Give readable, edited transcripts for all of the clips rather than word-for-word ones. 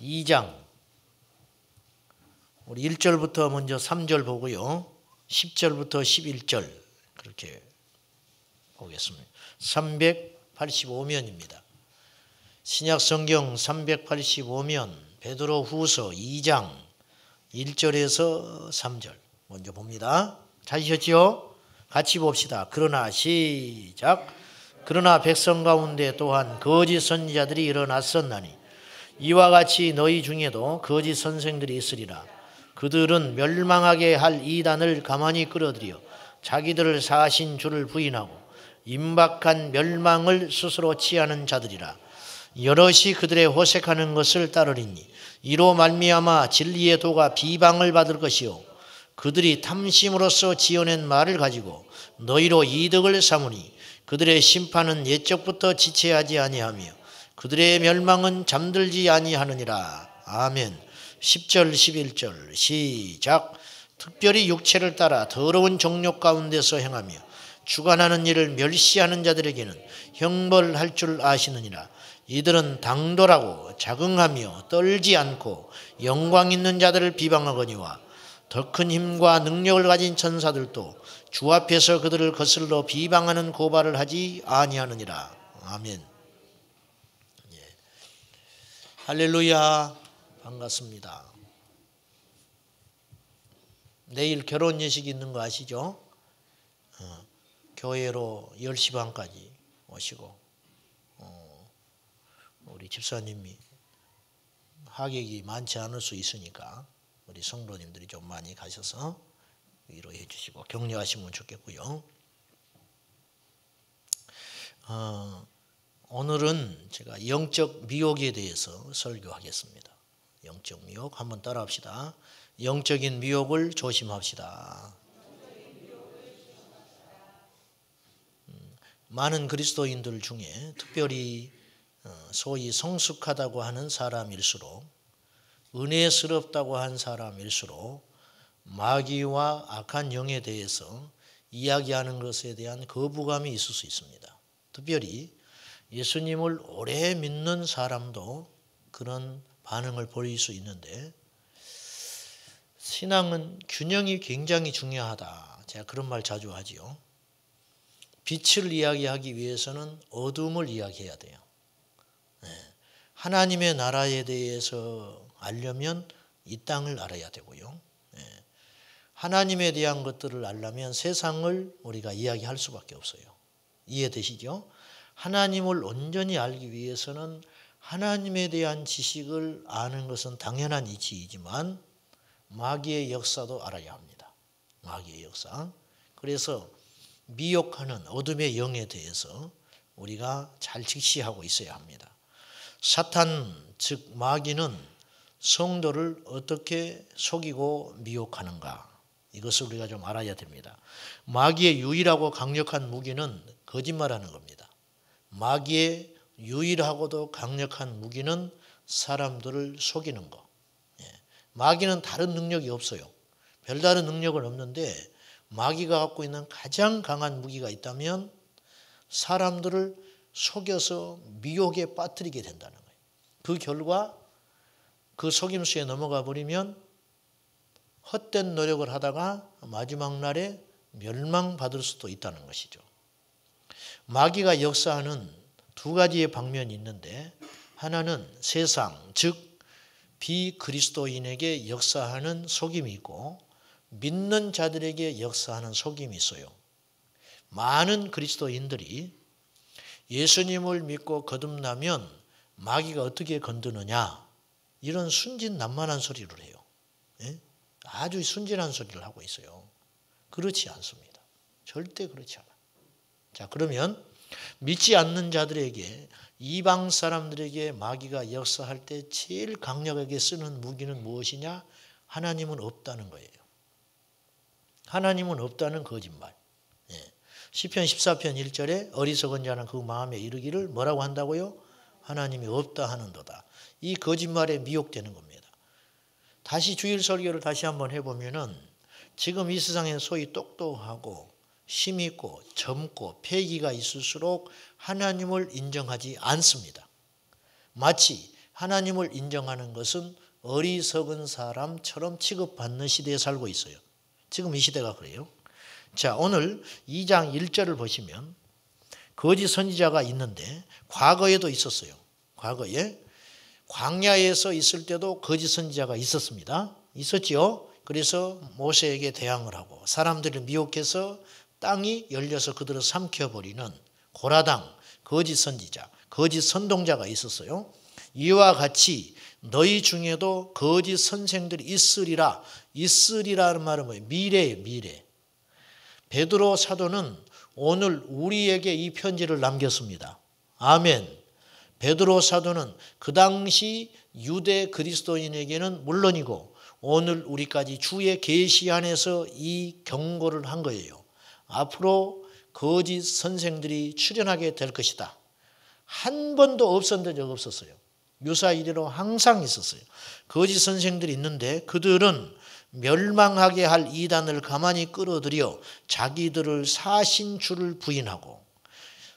2장 우리 1절부터 먼저 3절 보고요. 10절부터 11절 그렇게 보겠습니다. 385면입니다. 신약성경 385면 베드로후서 2장 1절에서 3절 먼저 봅니다. 찾으셨지요? 같이 봅시다. 그러나 시작. 그러나 백성 가운데 또한 거짓 선지자들이 일어났었나니 이와 같이 너희 중에도 거짓 선생들이 있으리라. 그들은 멸망하게 할 이단을 가만히 끌어들여 자기들을 사신 주를 부인하고 임박한 멸망을 스스로 취하는 자들이라. 여럿이 그들의 호색하는 것을 따르리니 이로 말미암아 진리의 도가 비방을 받을 것이요 그들이 탐심으로써 지어낸 말을 가지고 너희로 이득을 삼으니 그들의 심판은 옛적부터 지체하지 아니하며 그들의 멸망은 잠들지 아니하느니라. 아멘. 10절 11절 시작. 특별히 육체를 따라 더러운 정욕 가운데서 행하며 주관하는 일을 멸시하는 자들에게는 형벌할 줄 아시느니라. 이들은 당돌하고 자긍하며 떨지 않고 영광 있는 자들을 비방하거니와 더 큰 힘과 능력을 가진 천사들도 주 앞에서 그들을 거슬러 비방하는 고발을 하지 아니하느니라. 아멘. 할렐루야. 반갑습니다. 내일 결혼 예식이 있는 거 아시죠? 교회로 10시 반까지 오시고 우리 집사님이 하객이 많지 않을 수 있으니까 우리 성도님들이 좀 많이 가셔서 위로해 주시고 격려하시면 좋겠고요. 오늘은 제가 영적 미혹에 대해서 설교하겠습니다. 영적 미혹 한번 따라합시다. 영적인 미혹을 조심합시다. 많은 그리스도인들 중에 특별히 소위 성숙하다고 하는 사람일수록 은혜스럽다고 한 사람일수록 마귀와 악한 영에 대해서 이야기하는 것에 대한 거부감이 있을 수 있습니다. 특별히 예수님을 오래 믿는 사람도 그런 반응을 보일 수 있는데 신앙은 균형이 굉장히 중요하다. 제가 그런 말 자주 하지요. 빛을 이야기하기 위해서는 어둠을 이야기해야 돼요. 하나님의 나라에 대해서 알려면 이 땅을 알아야 되고요. 하나님에 대한 것들을 알려면 세상을 우리가 이야기할 수밖에 없어요. 이해되시죠? 하나님을 온전히 알기 위해서는 하나님에 대한 지식을 아는 것은 당연한 이치이지만 마귀의 역사도 알아야 합니다. 마귀의 역사. 그래서 미혹하는 어둠의 영에 대해서 우리가 잘 직시하고 있어야 합니다. 사탄 즉 마귀는 성도를 어떻게 속이고 미혹하는가 이것을 우리가 좀 알아야 됩니다. 마귀의 유일하고 강력한 무기는 거짓말하는 겁니다. 마귀의 유일하고도 강력한 무기는 사람들을 속이는 거. 마귀는 다른 능력이 없어요. 별다른 능력은 없는데 마귀가 갖고 있는 가장 강한 무기가 있다면 사람들을 속여서 미혹에 빠뜨리게 된다는 거예요. 그 결과 그 속임수에 넘어가 버리면 헛된 노력을 하다가 마지막 날에 멸망받을 수도 있다는 것이죠. 마귀가 역사하는 두 가지의 방면이 있는데 하나는 세상 즉 비그리스도인에게 역사하는 속임이 있고 믿는 자들에게 역사하는 속임이 있어요. 많은 그리스도인들이 예수님을 믿고 거듭나면 마귀가 어떻게 건드느냐 이런 순진난만한 소리를 해요. 아주 순진한 소리를 하고 있어요. 그렇지 않습니다. 절대 그렇지 않아요. 자, 그러면 믿지 않는 자들에게 이방 사람들에게 마귀가 역사할 때 제일 강력하게 쓰는 무기는 무엇이냐? 하나님은 없다는 거예요. 하나님은 없다는 거짓말. 시편 14편 1절에 어리석은 자는 그 마음에 이르기를 뭐라고 한다고요? 하나님이 없다 하는도다. 이 거짓말에 미혹되는 겁니다. 다시 주일 설교를 다시 한번 해보면은 지금 이 세상에 소위 똑똑하고 힘있고 젊고 패기가 있을수록 하나님을 인정하지 않습니다. 마치 하나님을 인정하는 것은 어리석은 사람처럼 취급받는 시대에 살고 있어요. 지금 이 시대가 그래요. 자, 오늘 2장 1절을 보시면 거짓 선지자가 있는데 과거에도 있었어요. 과거에 광야에서 있을 때도 거짓 선지자가 있었습니다. 있었지요. 그래서 모세에게 대항을 하고 사람들을 미혹해서 땅이 열려서 그들을 삼켜버리는 고라당, 거짓 선지자, 거짓 선동자가 있었어요. 이와 같이 너희 중에도 거짓 선생들이 있으리라. 있으리라는 말은 뭐예요? 미래예요, 미래. 베드로 사도는 오늘 우리에게 이 편지를 남겼습니다. 아멘. 베드로 사도는 그 당시 유대 그리스도인에게는 물론이고 오늘 우리까지 주의 계시 안에서 이 경고를 한 거예요. 앞으로 거짓 선생들이 출현하게 될 것이다. 한 번도 없었던 적 없었어요. 유사이대로 항상 있었어요. 거짓 선생들이 있는데 그들은 멸망하게 할 이단을 가만히 끌어들여 자기들을 사신 주를 부인하고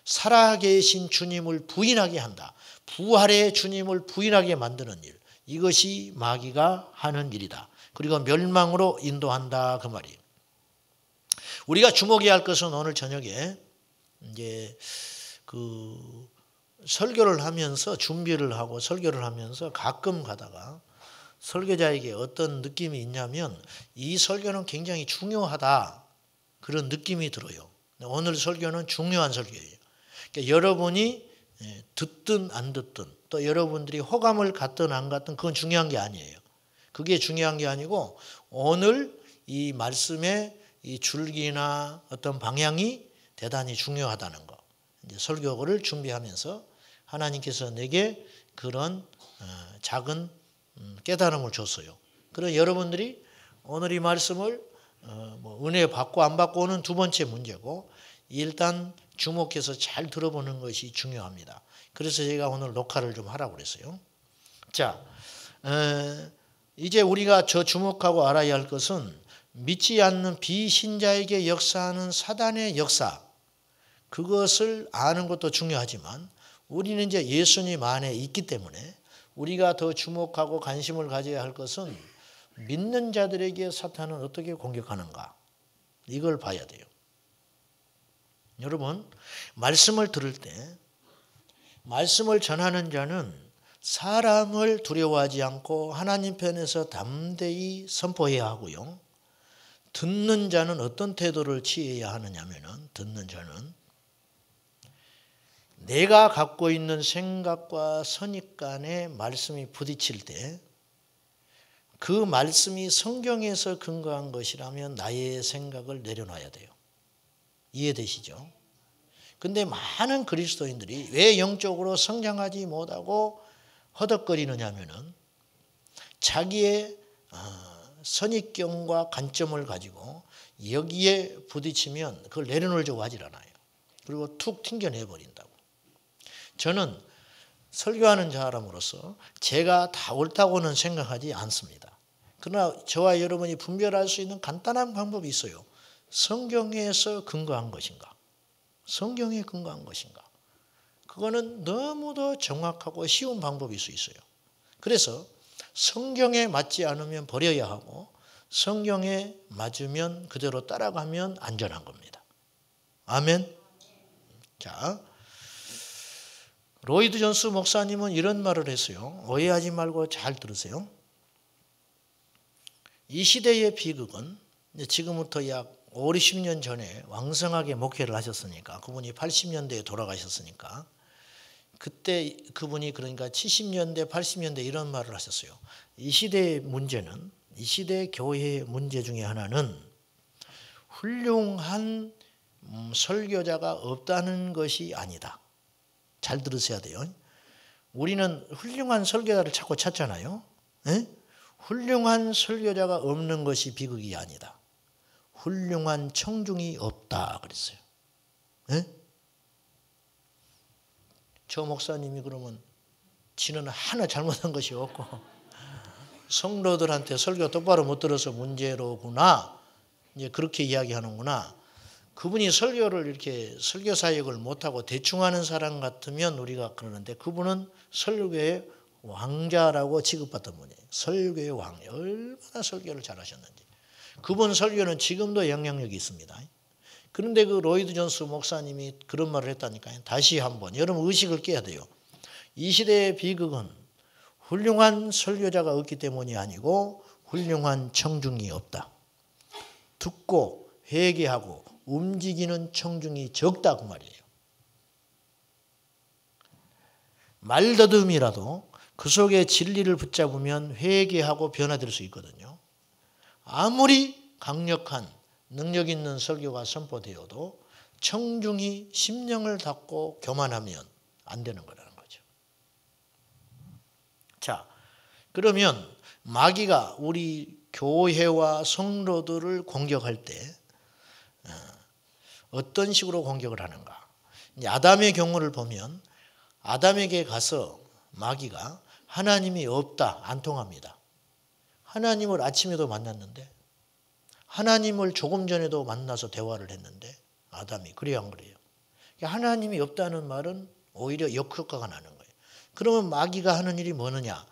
살아계신 주님을 부인하게 한다. 부활의 주님을 부인하게 만드는 일. 이것이 마귀가 하는 일이다. 그리고 멸망으로 인도한다 그 말이에요. 우리가 주목해야 할 것은 오늘 저녁에 이제 그 설교를 하면서 준비를 하고 설교를 하면서 가끔 가다가 설교자에게 어떤 느낌이 있냐면 이 설교는 굉장히 중요하다 그런 느낌이 들어요. 오늘 설교는 중요한 설교예요. 그러니까 여러분이 듣든 안 듣든 또 여러분들이 호감을 갖든 안 갖든 그건 중요한 게 아니에요. 그게 중요한 게 아니고 오늘 이 말씀의 이 줄기나 어떤 방향이 대단히 중요하다는 거. 이제 설교를 준비하면서 하나님께서 내게 그런 작은 깨달음을 줬어요. 그래서 여러분들이 오늘 이 말씀을 은혜 받고 안 받고는 두 번째 문제고 일단 주목해서 잘 들어보는 것이 중요합니다. 그래서 제가 오늘 녹화를 좀 하라고 그랬어요. 자, 이제 우리가 저 주목하고 알아야 할 것은 믿지 않는 비신자에게 역사하는 사단의 역사, 그것을 아는 것도 중요하지만 우리는 이제 예수님 안에 있기 때문에 우리가 더 주목하고 관심을 가져야 할 것은 믿는 자들에게 사탄은 어떻게 공격하는가, 이걸 봐야 돼요. 여러분, 말씀을 들을 때 말씀을 전하는 자는 사람을 두려워하지 않고 하나님 편에서 담대히 선포해야 하고요. 듣는 자는 어떤 태도를 취해야 하느냐면은 듣는 자는 내가 갖고 있는 생각과 선입관에 말씀이 부딪힐 때 그 말씀이 성경에서 근거한 것이라면 나의 생각을 내려놔야 돼요. 이해되시죠? 근데 많은 그리스도인들이 왜 영적으로 성장하지 못하고 허덕거리느냐면은 자기의 선입견과 관점을 가지고 여기에 부딪히면 그걸 내려놓으려고 하질 않아요. 그리고 툭 튕겨내버린다고. 저는 설교하는 사람으로서 제가 다 옳다고는 생각하지 않습니다. 그러나 저와 여러분이 분별할 수 있는 간단한 방법이 있어요. 성경에서 근거한 것인가? 성경에 근거한 것인가? 그거는 너무도 정확하고 쉬운 방법일 수 있어요. 그래서 성경에 맞지 않으면 버려야 하고 성경에 맞으면 그대로 따라가면 안전한 겁니다. 아멘. 자, 로이드 존스 목사님은 이런 말을 했어요. 오해하지 말고 잘 들으세요. 이 시대의 비극은 지금부터 약 5, 60년 전에 왕성하게 목회를 하셨으니까 그분이 80년대에 돌아가셨으니까 그때 그분이 그러니까 70년대, 80년대 이런 말을 하셨어요. 이 시대의 문제는 이 시대 교회의 문제 중에 하나는 훌륭한 설교자가 없다는 것이 아니다. 잘 들으셔야 돼요. 우리는 훌륭한 설교자를 자꾸 찾잖아요. 에? 훌륭한 설교자가 없는 것이 비극이 아니다. 훌륭한 청중이 없다 그랬어요. 에? 저 목사님이 그러면 지는 하나 잘못한 것이 없고 성도들한테 설교 똑바로 못 들어서 문제로구나. 이제 그렇게 이야기하는구나. 그분이 설교를 이렇게 설교 사역을 못하고 대충 하는 사람 같으면 우리가 그러는데 그분은 설교에 왕자라고 취급받던 분이에요. 설교의 왕. 얼마나 설교를 잘하셨는지. 그분 설교는 지금도 영향력이 있습니다. 그런데 그 로이드 존스 목사님이 그런 말을 했다니까요. 다시 한번 여러분 의식을 깨야 돼요. 이 시대의 비극은 훌륭한 설교자가 없기 때문이 아니고 훌륭한 청중이 없다. 듣고 회개하고 움직이는 청중이 적다 그 말이에요. 말더듬이라도 그 속에 진리를 붙잡으면 회개하고 변화될 수 있거든요. 아무리 강력한 능력 있는 설교가 선포되어도 청중이 심령을 닫고 교만하면 안 되는 거라는 거죠. 자, 그러면 마귀가 우리 교회와 성도들을 공격할 때 어떤 식으로 공격을 하는가? 아담의 경우를 보면 아담에게 가서 마귀가 하나님이 없다, 안 통합니다. 하나님을 아침에도 만났는데 하나님을 조금 전에도 만나서 대화를 했는데 아담이 그래요 안 그래요? 하나님이 없다는 말은 오히려 역효과가 나는 거예요. 그러면 마귀가 하는 일이 뭐느냐?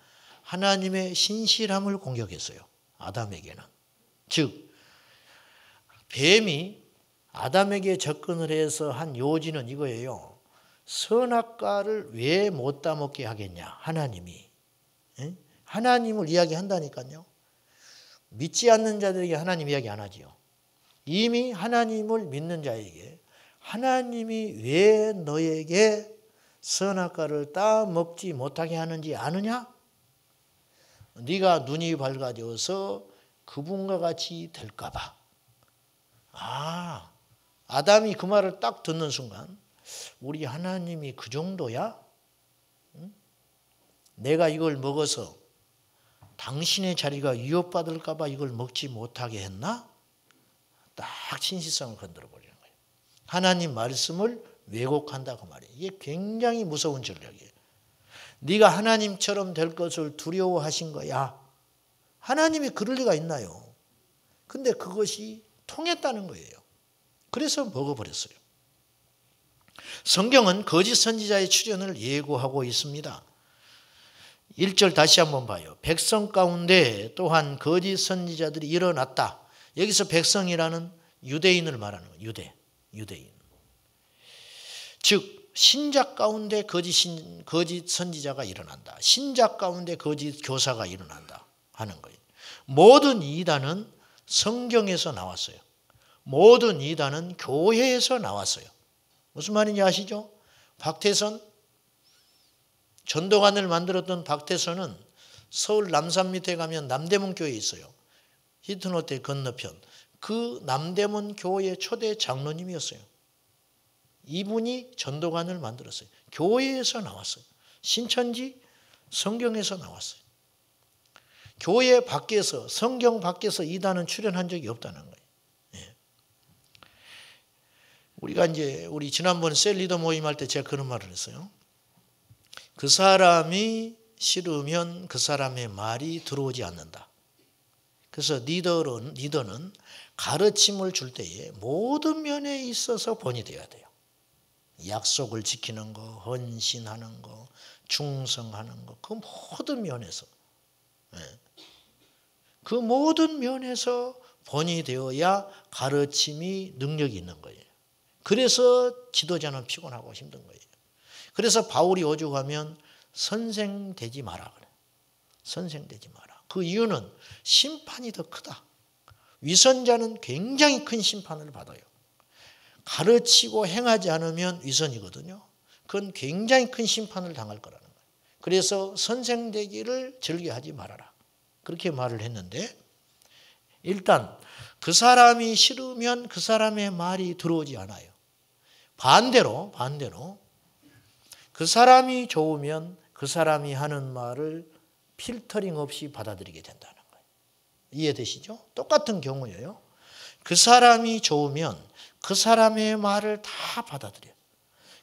하나님의 신실함을 공격했어요. 아담에게는. 즉 뱀이 아담에게 접근을 해서 한 요지는 이거예요. 선악과를 왜 못 따먹게 하겠냐? 하나님이. 하나님을 이야기한다니까요. 믿지 않는 자들에게 하나님 이야기 안 하지요. 이미 하나님을 믿는 자에게 하나님이 왜 너에게 선악과를 따먹지 못하게 하는지 아느냐? 네가 눈이 밝아져서 그분과 같이 될까 봐. 아담이 그 말을 딱 듣는 순간 우리 하나님이 그 정도야? 내가 이걸 먹어서 당신의 자리가 위협받을까 봐 이걸 먹지 못하게 했나? 딱 신실성을 건드려 버리는 거예요. 하나님 말씀을 왜곡한다 그 말이에요. 이게 굉장히 무서운 전략이에요. 네가 하나님처럼 될 것을 두려워하신 거야. 하나님이 그럴 리가 있나요? 근데 그것이 통했다는 거예요. 그래서 먹어버렸어요. 성경은 거짓 선지자의 출현을 예고하고 있습니다. 1절 다시 한번 봐요. 백성 가운데 또한 거짓 선지자들이 일어났다. 여기서 백성이라는 유대인을 말하는 거예요. 유대인. 즉 신자 가운데 거짓 선지자가 일어난다. 신자 가운데 거짓 교사가 일어난다 하는 거예요. 모든 이단은 성경에서 나왔어요. 모든 이단은 교회에서 나왔어요. 무슨 말인지 아시죠? 박태선, 전도관을 만들었던 박태선은 서울 남산 밑에 가면 남대문 교회에 있어요. 히트노트 건너편. 그 남대문 교회의 초대 장로님이었어요. 이분이 전도관을 만들었어요. 교회에서 나왔어요. 신천지 성경에서 나왔어요. 교회 밖에서 성경 밖에서 이단은 출현한 적이 없다는 거예요. 예. 우리 지난번 셀 리더 모임할 때 제가 그런 말을 했어요. 그 사람이 싫으면 그 사람의 말이 들어오지 않는다. 그래서 리더는 가르침을 줄 때에 모든 면에 있어서 본이 되어야 돼요. 약속을 지키는 거, 헌신하는 거, 충성하는 거, 그 모든 면에서. 그 모든 면에서 본이 되어야 가르침이 능력이 있는 거예요. 그래서 지도자는 피곤하고 힘든 거예요. 그래서 바울이 오죽하면 선생되지 마라 그래. 선생되지 마라. 그 이유는 심판이 더 크다. 위선자는 굉장히 큰 심판을 받아요. 가르치고 행하지 않으면 위선이거든요. 그건 굉장히 큰 심판을 당할 거라는 거예요. 그래서 선생되기를 즐겨하지 말아라. 그렇게 말을 했는데 일단 그 사람이 싫으면 그 사람의 말이 들어오지 않아요. 반대로 그 사람이 좋으면 그 사람이 하는 말을 필터링 없이 받아들이게 된다는 거예요. 이해되시죠? 똑같은 경우예요. 그 사람이 좋으면 그 사람의 말을 다 받아들여요.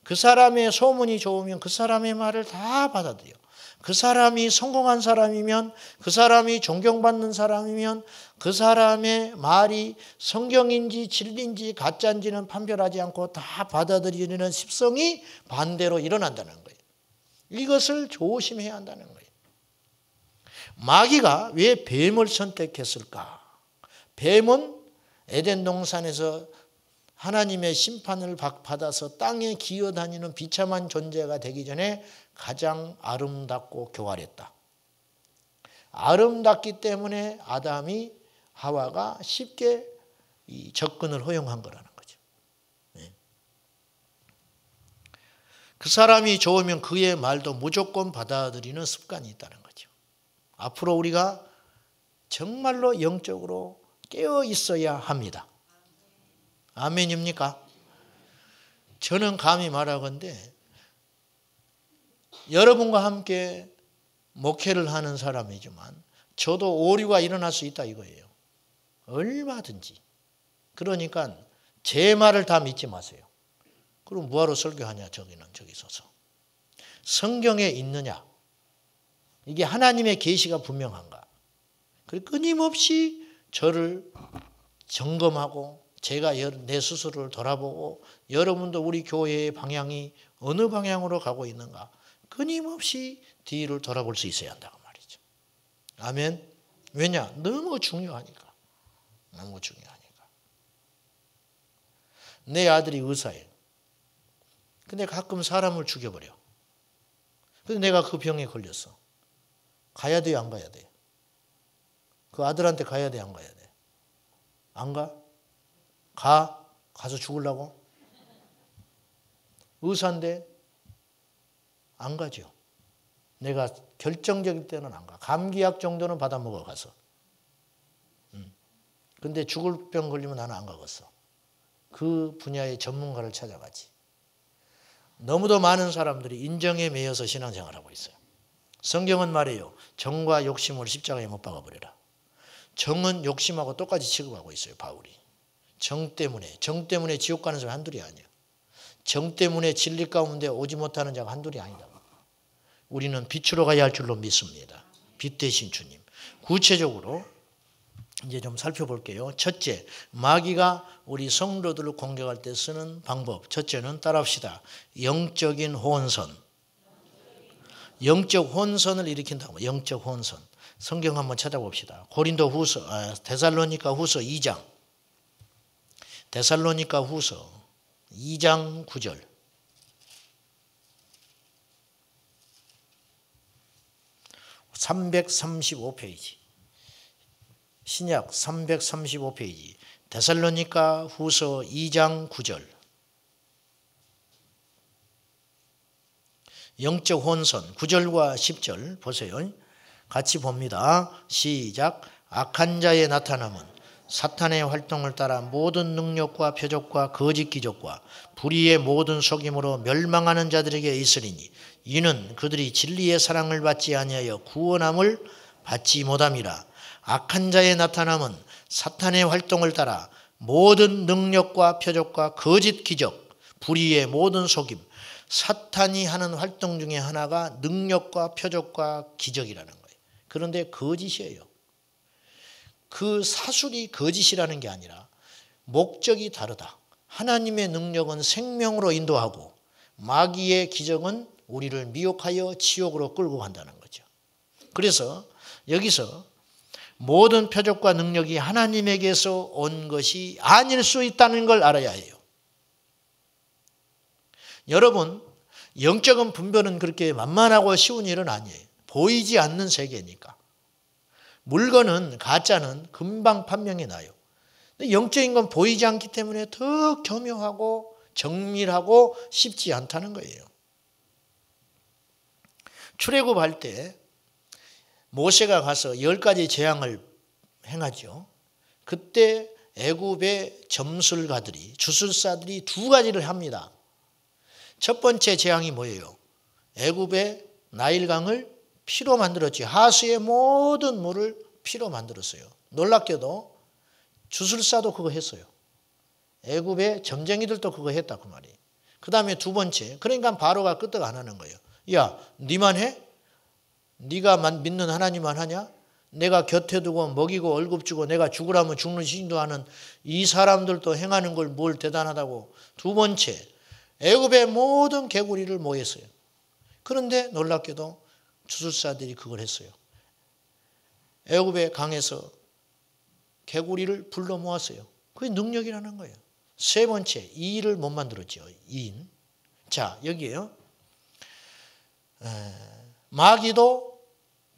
그 사람의 소문이 좋으면 그 사람의 말을 다 받아들여요. 그 사람이 성공한 사람이면 그 사람이 존경받는 사람이면 그 사람의 말이 성경인지 진리인지 가짜인지는 판별하지 않고 다 받아들이는 습성이 반대로 일어난다는 거예요. 이것을 조심해야 한다는 거예요. 마귀가 왜 뱀을 선택했을까? 뱀은 에덴 동산에서 하나님의 심판을 받아서 땅에 기어다니는 비참한 존재가 되기 전에 가장 아름답고 교활했다. 아름답기 때문에 아담이 하와가 쉽게 이 접근을 허용한 거라는 거죠. 그 사람이 좋으면 그의 말도 무조건 받아들이는 습관이 있다는 거죠. 앞으로 우리가 정말로 영적으로 깨어 있어야 합니다. 아멘입니까? 저는 감히 말하건대 여러분과 함께 목회를 하는 사람이지만 저도 오류가 일어날 수 있다 이거예요. 얼마든지. 그러니까 제 말을 다 믿지 마세요. 그럼 뭐하러 설교하냐 저기는 저기 서서. 성경에 있느냐. 이게 하나님의 계시가 분명한가. 그리고 끊임없이 저를 점검하고 제가 내 스스로를 돌아보고 여러분도 우리 교회의 방향이 어느 방향으로 가고 있는가 끊임없이 뒤를 돌아볼 수 있어야 한다고 말이죠. 아멘. 왜냐? 너무 중요하니까. 너무 중요하니까. 내 아들이 의사예요. 근데 가끔 사람을 죽여버려. 근데 내가 그 병에 걸렸어. 가야 돼요? 안 가야 돼요? 그 아들한테 가야 돼? 안 가야 돼? 안 가? 가서 죽으려고? 의사인데 안 가죠. 내가 결정적일 때는 안 가. 감기약 정도는 받아 먹어 가서. 근데 죽을 병 걸리면 나는 안 가겠어. 그 분야의 전문가를 찾아가지. 너무도 많은 사람들이 인정에 매여서 신앙생활하고 있어요. 성경은 말이에요. 정과 욕심을 십자가에 못 박아버려라. 정은 욕심하고 똑같이 취급하고 있어요. 바울이. 정 때문에 지옥 가는 사람이 한둘이 아니에요. 정 때문에 진리 가운데 오지 못하는 자가 한둘이 아니다. 우리는 빛으로 가야 할 줄로 믿습니다. 빛 대신 주님. 구체적으로 이제 좀 살펴볼게요. 첫째, 마귀가 우리 성도들을 공격할 때 쓰는 방법. 첫째는 따라합시다. 영적인 혼선. 영적 혼선을 일으킨다고. 영적 혼선. 성경 한번 찾아봅시다. 데살로니가 후서 2장. 데살로니가 후서 2장 9절. (335페이지) 신약 335페이지 데살로니가 후서 2장 9절. 영적 혼선 9절과 10절 보세요. 같이 봅니다. 시작. 악한 자의 나타남은 사탄의 활동을 따라 모든 능력과 표적과 거짓 기적과 불의의 모든 속임으로 멸망하는 자들에게 있으리니 이는 그들이 진리의 사랑을 받지 아니하여 구원함을 받지 못함이라. 악한 자의 나타남은 사탄의 활동을 따라 모든 능력과 표적과 거짓 기적, 불의의 모든 속임. 사탄이 하는 활동 중에 하나가 능력과 표적과 기적이라는 거예요. 그런데 거짓이에요. 그 사술이 거짓이라는 게 아니라 목적이 다르다. 하나님의 능력은 생명으로 인도하고 마귀의 기적은 우리를 미혹하여 지옥으로 끌고 간다는 거죠. 그래서 여기서 모든 표적과 능력이 하나님에게서 온 것이 아닐 수 있다는 걸 알아야 해요. 여러분, 영적인 분별은 그렇게 만만하고 쉬운 일은 아니에요. 보이지 않는 세계니까. 물건은 가짜는 금방 판명이 나요. 영적인 건 보이지 않기 때문에 더 교묘하고 정밀하고 쉽지 않다는 거예요. 출애굽할 때 모세가 가서 10가지 재앙을 행하죠. 그때 애굽의 점술가들이 주술사들이 2가지를 합니다. 첫 번째 재앙이 뭐예요? 애굽의 나일강을 피로 만들었지. 하수의 모든 물을 피로 만들었어요. 놀랍게도 주술사도 그거 했어요. 애굽의 점쟁이들도 그거 했다 그 말이에요. 그 다음에 두 번째, 그러니까 바로가 끄떡 안 하는 거예요. 야, 니만 해? 네가 믿는 하나님만 하냐? 내가 곁에 두고 먹이고 월급 주고 내가 죽으라면 죽는 신도 하는 이 사람들도 행하는 걸 뭘 대단하다고. 두 번째, 애굽의 모든 개구리를 모였어요. 그런데 놀랍게도 주술사들이 그걸 했어요. 애굽의 강에서 개구리를 불러 모았어요. 그게 능력이라는 거예요. 세 번째, 이인을 못 만들었죠. 이인. 자, 여기에요. 마귀도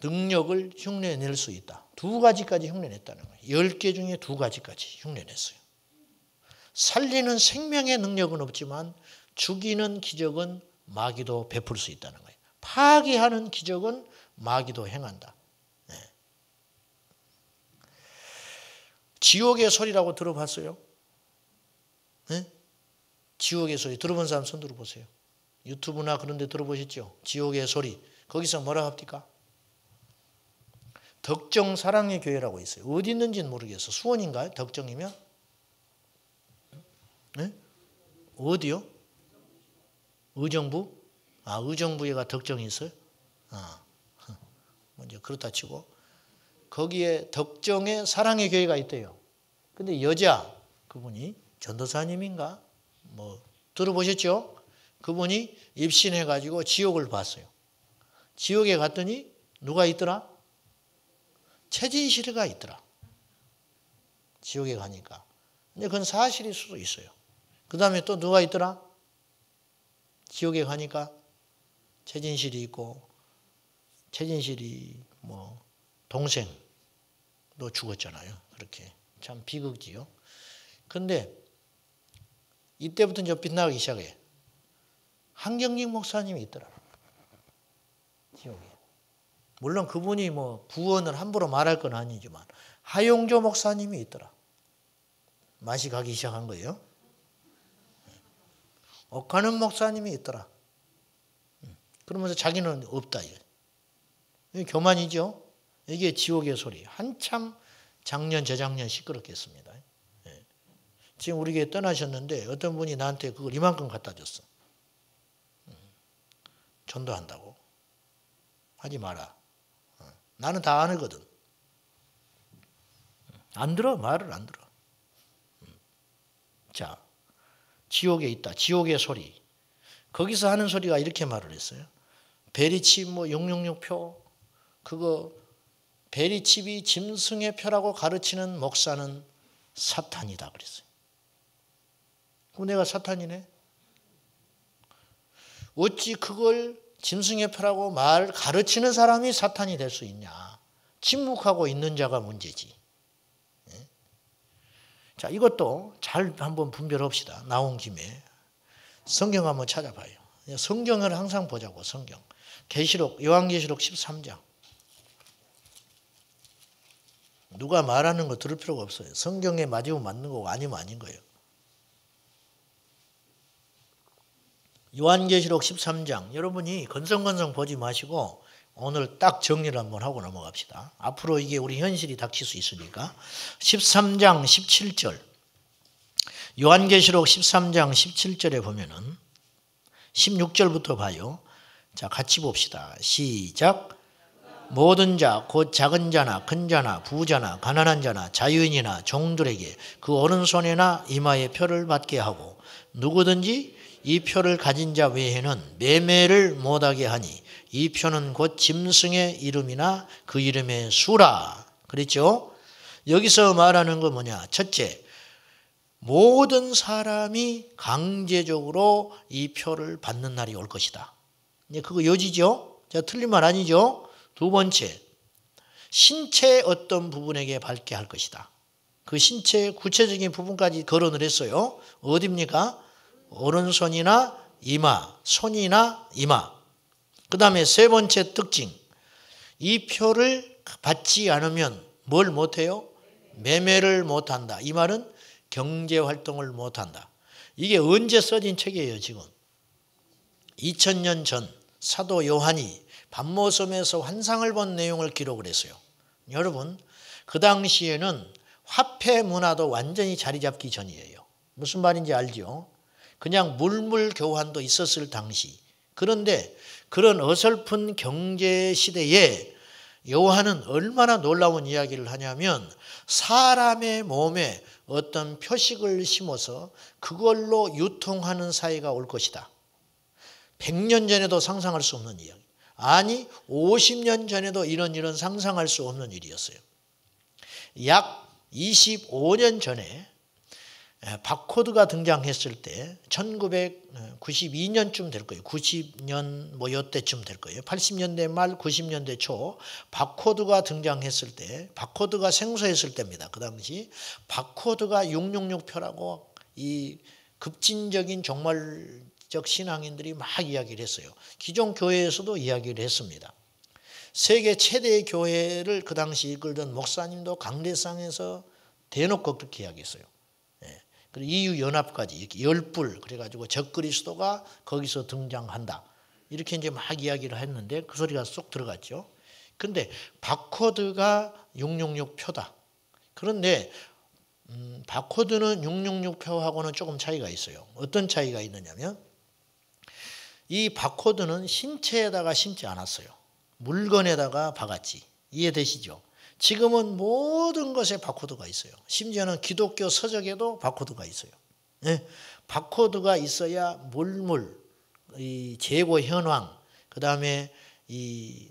능력을 흉내낼 수 있다. 두 가지까지 흉내냈다는 거예요. 10개 중에 두 가지까지 흉내냈어요. 살리는 생명의 능력은 없지만 죽이는 기적은 마귀도 베풀 수 있다는 거예요. 파괴하는 기적은 마귀도 행한다. 네. 지옥의 소리라고 들어봤어요? 네? 지옥의 소리 들어본 사람 손 들어보세요. 유튜브나 그런 데 들어보셨죠? 지옥의 소리. 거기서 뭐라 합니까? 덕정 사랑의 교회라고 있어요. 어디 있는지는 모르겠어. 수원인가요? 덕정이면? 네? 어디요? 의정부? 아, 의정부에가 덕정이 있어요? 먼저 그렇다 치고 거기에 덕정에 사랑의 교회가 있대요. 근데 여자 그분이 전도사님인가? 뭐 들어보셨죠? 그분이 입신해가지고 지옥을 봤어요. 지옥에 갔더니 누가 있더라? 최진실이가 있더라. 지옥에 가니까. 근데 그건 사실일 수도 있어요. 그 다음에 또 누가 있더라? 지옥에 가니까 최진실이 있고, 최진실이 뭐 동생도 죽었잖아요. 그렇게 참 비극지요. 근데 이때부터 이제 빛나기 시작해. 한경직 목사님이 있더라. 지옥에. 물론 그분이 뭐 구원을 함부로 말할 건 아니지만 하용조 목사님이 있더라. 맛이 가기 시작한 거예요. 옥하는 목사님이 있더라. 그러면서 자기는 없다. 이게 교만이죠. 이게 지옥의 소리. 한참 작년 재작년 시끄럽게 했습니다. 지금 우리 교회 떠나셨는데 어떤 분이 나한테 그걸 이만큼 갖다 줬어. 전도한다고. 하지 마라. 나는 다 아니거든. 안 들어. 말을 안 들어. 자, 지옥에 있다. 지옥의 소리. 거기서 하는 소리가 이렇게 말을 했어요. 베리칩 뭐 666표 그거 베리칩이 짐승의 표라고 가르치는 목사는 사탄이다 그랬어요. 그럼 내가 사탄이네? 어찌 그걸 짐승의 표라고 말 가르치는 사람이 사탄이 될 수 있냐. 침묵하고 있는 자가 문제지. 자, 이것도 잘 한번 분별합시다. 나온 김에. 성경 한번 찾아봐요. 성경을 항상 보자고. 성경. 계시록, 요한계시록 13장. 누가 말하는 거 들을 필요가 없어요. 성경에 맞으면 맞는 거고 아니면 아닌 거예요. 요한계시록 13장. 여러분이 건성건성 보지 마시고 오늘 딱 정리를 한번 하고 넘어갑시다. 앞으로 이게 우리 현실이 닥칠 수 있으니까. 13장 17절. 요한계시록 13장 17절에 보면은 16절부터 봐요. 자, 같이 봅시다. 시작. 모든 자, 곧 작은 자나 큰 자나 부자나 가난한 자나 자유인이나 종들에게 그 오른손이나 이마에 표를 받게 하고 누구든지 이 표를 가진 자 외에는 매매를 못하게 하니 이 표는 곧 짐승의 이름이나 그 이름의 수라. 그랬죠? 여기서 말하는 건 뭐냐? 첫째, 모든 사람이 강제적으로 이 표를 받는 날이 올 것이다. 그거 요지죠? 자, 틀린 말 아니죠? 두 번째, 신체의 어떤 부분에게 받게 할 것이다. 그 신체의 구체적인 부분까지 거론을 했어요. 어디입니까? 오른손이나 이마, 손이나 이마. 그 다음에 세 번째 특징. 이 표를 받지 않으면 뭘 못해요? 매매를 못한다. 이 말은 경제활동을 못한다. 이게 언제 써진 책이에요 지금? 2000년 전 사도 요한이 반모섬에서 환상을 본 내용을 기록을 했어요. 여러분, 그 당시에는 화폐 문화도 완전히 자리 잡기 전이에요. 무슨 말인지 알죠? 그냥 물물 교환도 있었을 당시. 그런데 그런 어설픈 경제 시대에 요한은 얼마나 놀라운 이야기를 하냐면 사람의 몸에 어떤 표식을 심어서 그걸로 유통하는 사회가 올 것이다. 100년 전에도 상상할 수 없는 이야기. 아니 50년 전에도 이런 상상할 수 없는 일이었어요. 약 25년 전에 바코드가 등장했을 때 1992년쯤 될 거예요. 90년 뭐 요때쯤 될 거예요. 80년대 말 90년대 초 바코드가 등장했을 때, 바코드가 생소했을 때입니다. 그 당시 바코드가 666표라고 이 급진적인 종말적 신앙인들이 막 이야기를 했어요. 기존 교회에서도 이야기를 했습니다. 세계 최대의 교회를 그 당시 이끌던 목사님도 강대상에서 대놓고 그렇게 이야기했어요. 그리고 EU 연합까지 이렇게 10불 그래가지고 적그리스도가 거기서 등장한다. 이렇게 이제 막 이야기를 했는데 그 소리가 쏙 들어갔죠. 근데 바코드가 666표다. 그런데 바코드는 666표하고는 조금 차이가 있어요. 어떤 차이가 있느냐면 이 바코드는 신체에다가 심지 않았어요. 물건에다가 박았지. 이해되시죠? 지금은 모든 것에 바코드가 있어요. 심지어는 기독교 서적에도 바코드가 있어요. 네? 바코드가 있어야 물물, 이 재고 현황, 그 다음에 이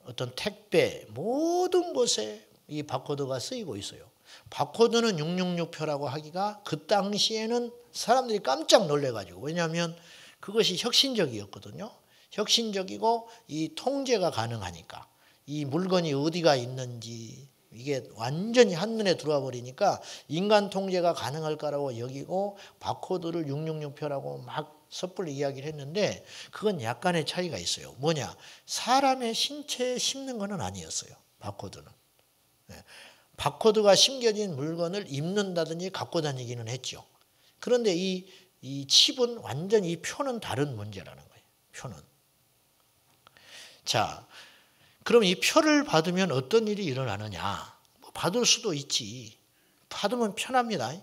어떤 택배, 모든 것에 이 바코드가 쓰이고 있어요. 바코드는 666표라고 하기가 그 당시에는 사람들이 깜짝 놀래가지고, 왜냐하면 그것이 혁신적이었거든요. 혁신적이고 이 통제가 가능하니까. 이 물건이 어디가 있는지 이게 완전히 한눈에 들어와 버리니까 인간 통제가 가능할까라고 여기고 바코드를 666표라고 막 섣불리 이야기를 했는데 그건 약간의 차이가 있어요. 뭐냐? 사람의 신체에 심는 건 아니었어요. 바코드는. 바코드가 심겨진 물건을 입는다든지 갖고 다니기는 했죠. 그런데 이 칩은 완전히 이 표는 다른 문제라는 거예요. 표는. 자, 그럼 이 표를 받으면 어떤 일이 일어나느냐? 받을 수도 있지. 받으면 편합니다.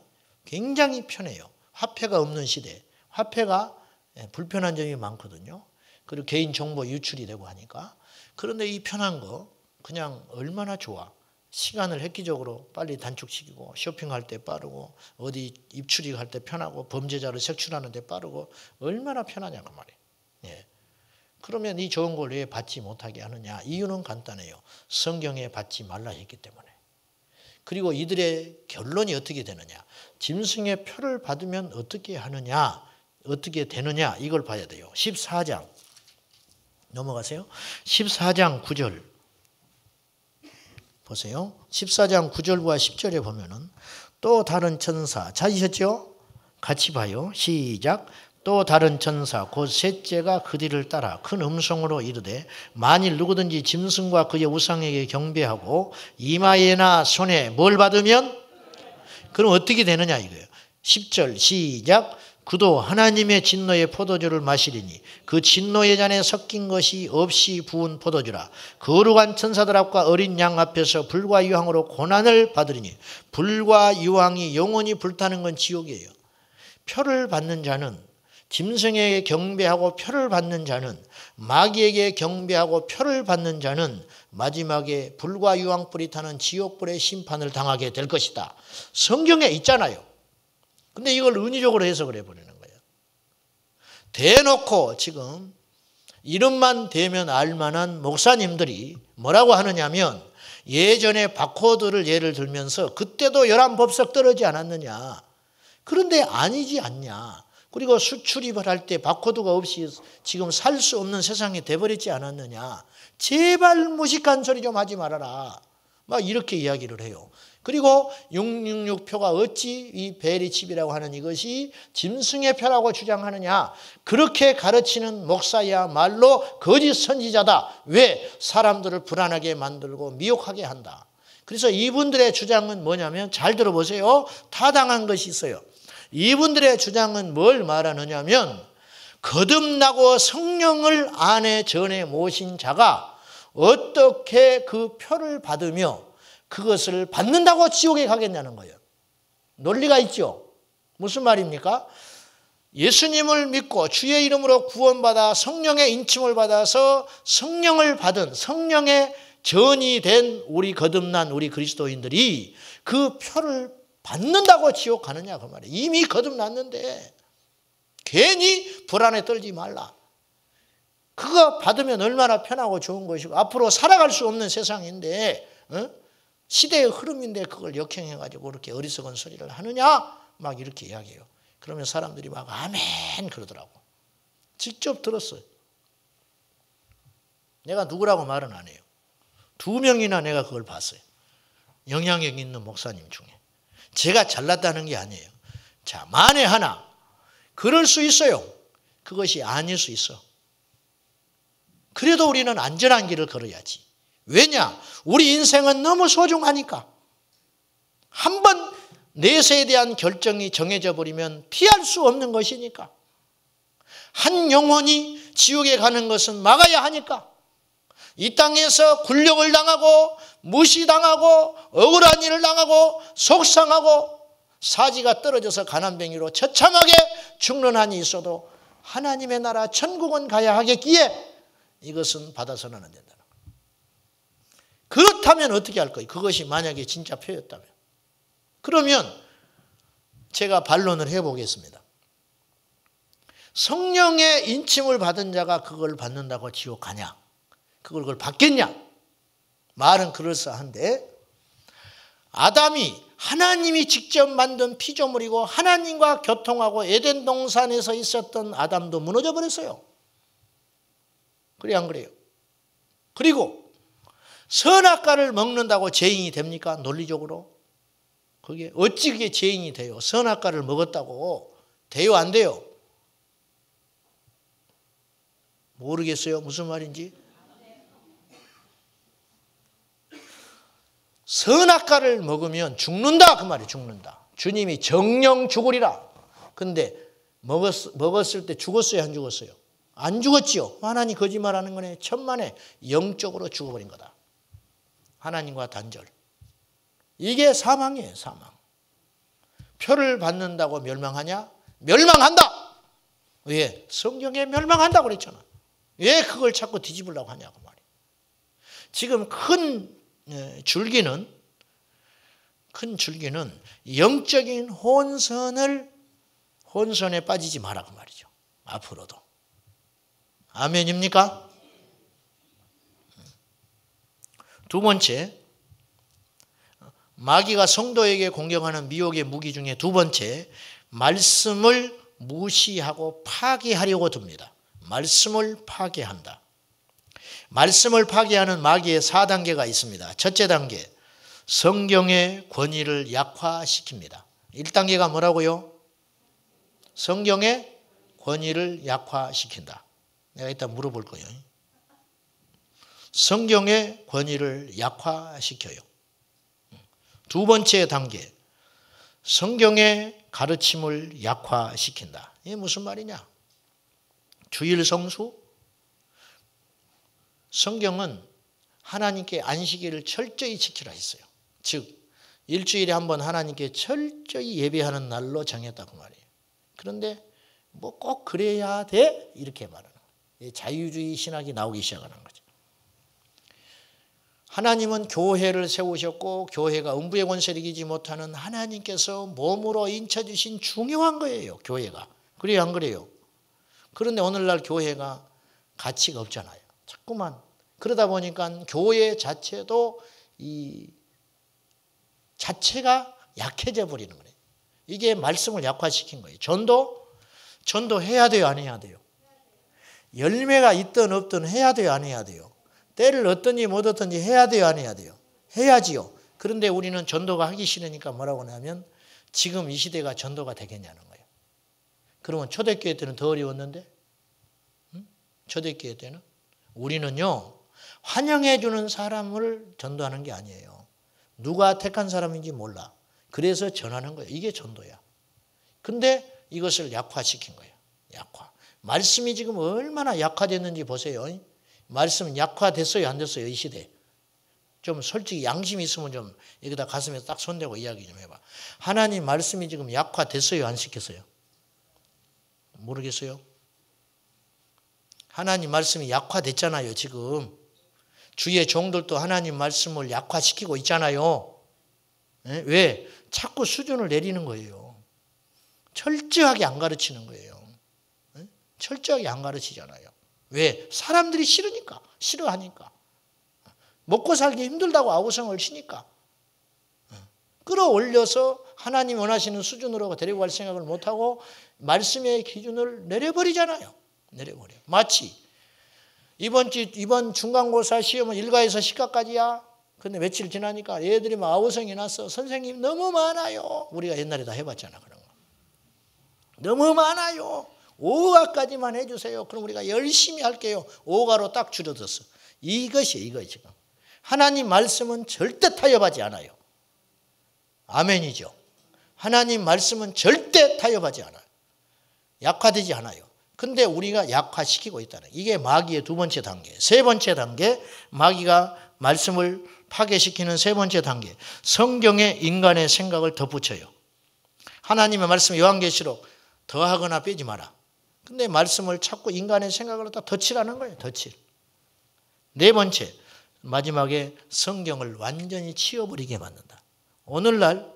굉장히 편해요. 화폐가 없는 시대. 화폐가 불편한 점이 많거든요. 그리고 개인정보 유출이 되고 하니까. 그런데 이 편한 거 그냥 얼마나 좋아. 시간을 획기적으로 빨리 단축시키고 쇼핑할 때 빠르고 어디 입출입할 때 편하고 범죄자를 색출하는 데 빠르고 얼마나 편하냐 그 말이에요. 예. 그러면 이 좋은 걸 왜 받지 못하게 하느냐? 이유는 간단해요. 성경에 받지 말라 했기 때문에. 그리고 이들의 결론이 어떻게 되느냐? 짐승의 표를 받으면 어떻게 하느냐? 어떻게 되느냐? 이걸 봐야 돼요. 14장 넘어가세요. 14장 9절 보세요. 14장 9절과 10절에 보면은 또 다른 천사 찾으셨죠? 같이 봐요. 시작. 또 다른 천사 곧 셋째가 그 뒤를 따라 큰 음성으로 이르되 만일 누구든지 짐승과 그의 우상에게 경배하고 이마에나 손에 뭘 받으면 그럼 어떻게 되느냐 이거예요. 10절 시작. 그도 하나님의 진노의 포도주를 마시리니 그 진노의 잔에 섞인 것이 없이 부은 포도주라. 거룩한 천사들 앞과 어린 양 앞에서 불과 유황으로 고난을 받으리니 불과 유황이 영원히 불타는 건 지옥이에요. 표를 받는 자는 짐승에게 경배하고 표를 받는 자는 마귀에게 경배하고 표를 받는 자는 마지막에 불과 유황불이 타는 지옥불의 심판을 당하게 될 것이다. 성경에 있잖아요. 근데 이걸 은유적으로 해석을 해버리는 거예요. 대놓고 지금 이름만 대면 알만한 목사님들이 뭐라고 하느냐면 예전에 바코드를 예를 들면서 그때도 11법석 떨어지지 않았느냐. 그런데 아니지 않냐. 그리고 수출입을 할 때 바코드가 없이 지금 살 수 없는 세상이 돼버리지 않았느냐. 제발 무식한 소리 좀 하지 말아라. 막 이렇게 이야기를 해요. 그리고 666표가 어찌 이 베리칩이라고 하는 이것이 짐승의 표라고 주장하느냐. 그렇게 가르치는 목사야말로 거짓 선지자다. 왜? 사람들을 불안하게 만들고 미혹하게 한다. 그래서 이분들의 주장은 뭐냐면 잘 들어보세요. 타당한 것이 있어요. 이분들의 주장은 뭘 말하느냐면 거듭나고 성령을 안에 전에 모신 자가 어떻게 그 표를 받으며 그것을 받는다고 지옥에 가겠냐는 거예요. 논리가 있죠. 무슨 말입니까? 예수님을 믿고 주의 이름으로 구원받아 성령의 인침을 받아서 성령을 받은 성령의 전이 된 우리 거듭난 우리 그리스도인들이 그 표를 받는다고 지옥 가느냐 그 말이에요. 이미 거듭났는데 괜히 불안에 떨지 말라. 그거 받으면 얼마나 편하고 좋은 것이고 앞으로 살아갈 수 없는 세상인데 시대의 흐름인데 그걸 역행해가지고 그렇게 어리석은 소리를 하느냐 막 이렇게 이야기해요. 그러면 사람들이 막 아멘 그러더라고. 직접 들었어요. 내가 누구라고 말은 안 해요. 2명이나 내가 그걸 봤어요. 영향력 있는 목사님 중에. 제가 잘났다는 게 아니에요. 자, 만에 하나 그럴 수 있어요. 그것이 아닐 수 있어. 그래도 우리는 안전한 길을 걸어야지. 왜냐? 우리 인생은 너무 소중하니까. 한번 내세에 대한 결정이 정해져 버리면 피할 수 없는 것이니까. 한 영혼이 지옥에 가는 것은 막아야 하니까. 이 땅에서 굴욕을 당하고 무시당하고 억울한 일을 당하고 속상하고 사지가 떨어져서 가난뱅이로 처참하게 죽는 한이 있어도 하나님의 나라 천국은 가야 하겠기에 이것은 받아서는 안 된다. 그렇다면 어떻게 할 거예요? 그것이 만약에 진짜 표였다면. 그러면 제가 반론을 해보겠습니다. 성령의 인침을 받은 자가 그걸 받는다고 지옥 가냐? 그걸 받겠냐? 말은 그럴싸한데 아담이 하나님이 직접 만든 피조물이고 하나님과 교통하고 에덴 동산에서 있었던 아담도 무너져 버렸어요. 그래 안 그래요? 그리고 선악과를 먹는다고 죄인이 됩니까? 논리적으로? 그게 어찌 그게 죄인이 돼요? 선악과를 먹었다고 돼요? 안 돼요? 모르겠어요? 무슨 말인지? 선악과를 먹으면 죽는다 그 말이에요. 죽는다. 주님이 정령 죽으리라. 근데 먹었을 때 죽었어요? 안 죽었어요? 안 죽었지요. 하나님 거짓말하는 거네. 천만에 영적으로 죽어버린 거다. 하나님과 단절. 이게 사망이에요. 사망. 표를 받는다고 멸망하냐? 멸망한다. 왜? 성경에 멸망한다고 그랬잖아. 왜 그걸 자꾸 뒤집으려고 하냐고 말이에요. 지금 큰 줄기는 영적인 혼선에 빠지지 마라고 말이죠. 앞으로도. 아멘입니까? 두 번째, 마귀가 성도에게 공격하는 미혹의 무기 중에 두 번째, 말씀을 무시하고 파괴하려고 듭니다. 말씀을 파괴한다. 말씀을 파괴하는 마귀의 4단계가 있습니다. 첫째 단계, 성경의 권위를 약화시킵니다. 1단계가 뭐라고요? 성경의 권위를 약화시킨다. 내가 이따 물어볼 거예요. 성경의 권위를 약화시켜요. 두 번째 단계, 성경의 가르침을 약화시킨다. 이게 무슨 말이냐? 주일 성수? 성경은 하나님께 안식일을 철저히 지키라 했어요. 즉 일주일에 한 번 하나님께 철저히 예배하는 날로 정했다고 말이에요. 그런데 뭐 꼭 그래야 돼? 이렇게 말하는 거예요. 자유주의 신학이 나오기 시작하는 거죠. 하나님은 교회를 세우셨고 교회가 음부의 권세를 이기지 못하는 하나님께서 몸으로 인쳐주신 중요한 거예요. 교회가. 그래요 안 그래요? 그런데 오늘날 교회가 가치가 없잖아요. 자꾸만 그러다 보니까 교회 자체도 자체가 약해져 버리는 거예요. 이게 말씀을 약화시킨 거예요. 전도 해야 돼요, 안 해야 돼요? 열매가 있든 없든 해야 돼요, 안 해야 돼요? 때를 얻든지 못 얻든지 해야 돼요, 안 해야 돼요? 해야지요. 그런데 우리는 전도가 하기 싫으니까 뭐라고 하냐면 지금 이 시대가 전도가 되겠냐는 거예요. 그러면 초대교회 때는 더 어려웠는데? 초대교회 때는? 우리는요, 환영해 주는 사람을 전도하는 게 아니에요. 누가 택한 사람인지 몰라. 그래서 전하는 거예요. 이게 전도야. 근데 이것을 약화시킨 거예요. 약화. 말씀이 지금 얼마나 약화됐는지 보세요. 말씀은 약화됐어요, 안 됐어요, 이 시대에? 좀 솔직히 양심이 있으면 좀 여기다 가슴에 딱 손대고 이야기 좀 해봐. 하나님 말씀이 지금 약화됐어요, 안 시켰어요? 모르겠어요? 하나님 말씀이 약화됐잖아요, 지금. 주의 종들도 하나님 말씀을 약화시키고 있잖아요. 왜? 자꾸 수준을 내리는 거예요. 철저하게 안 가르치는 거예요. 철저하게 안 가르치잖아요. 왜? 사람들이 싫으니까, 싫어하니까. 먹고 살기 힘들다고 아우성을 치니까. 끌어올려서 하나님 원하시는 수준으로 데리고 갈 생각을 못하고 말씀의 기준을 내려버리잖아요. 내려버려. 마치 이번 중간고사 시험은 1가에서 10가까지야. 근데 며칠 지나니까 애들이 막 아우성이 났어. 선생님 너무 많아요. 우리가 옛날에 다 해봤잖아. 그런 거. 너무 많아요. 5가까지만 해주세요. 그럼 우리가 열심히 할게요. 5가로 딱 줄어들었어. 이것이에요. 이거 지금. 하나님 말씀은 절대 타협하지 않아요. 아멘이죠. 하나님 말씀은 절대 타협하지 않아요. 약화되지 않아요. 근데 우리가 약화시키고 있다는 거예요. 이게 마귀의 두 번째 단계. 세 번째 단계, 마귀가 말씀을 파괴시키는 세 번째 단계. 성경에 인간의 생각을 덧붙여요. 하나님의 말씀 요한계시록 더하거나 빼지 마라. 근데 말씀을 자꾸 인간의 생각을 갖다 덧칠하는 거예요. 덧칠. 네 번째, 마지막에 성경을 완전히 치워버리게 만든다. 오늘날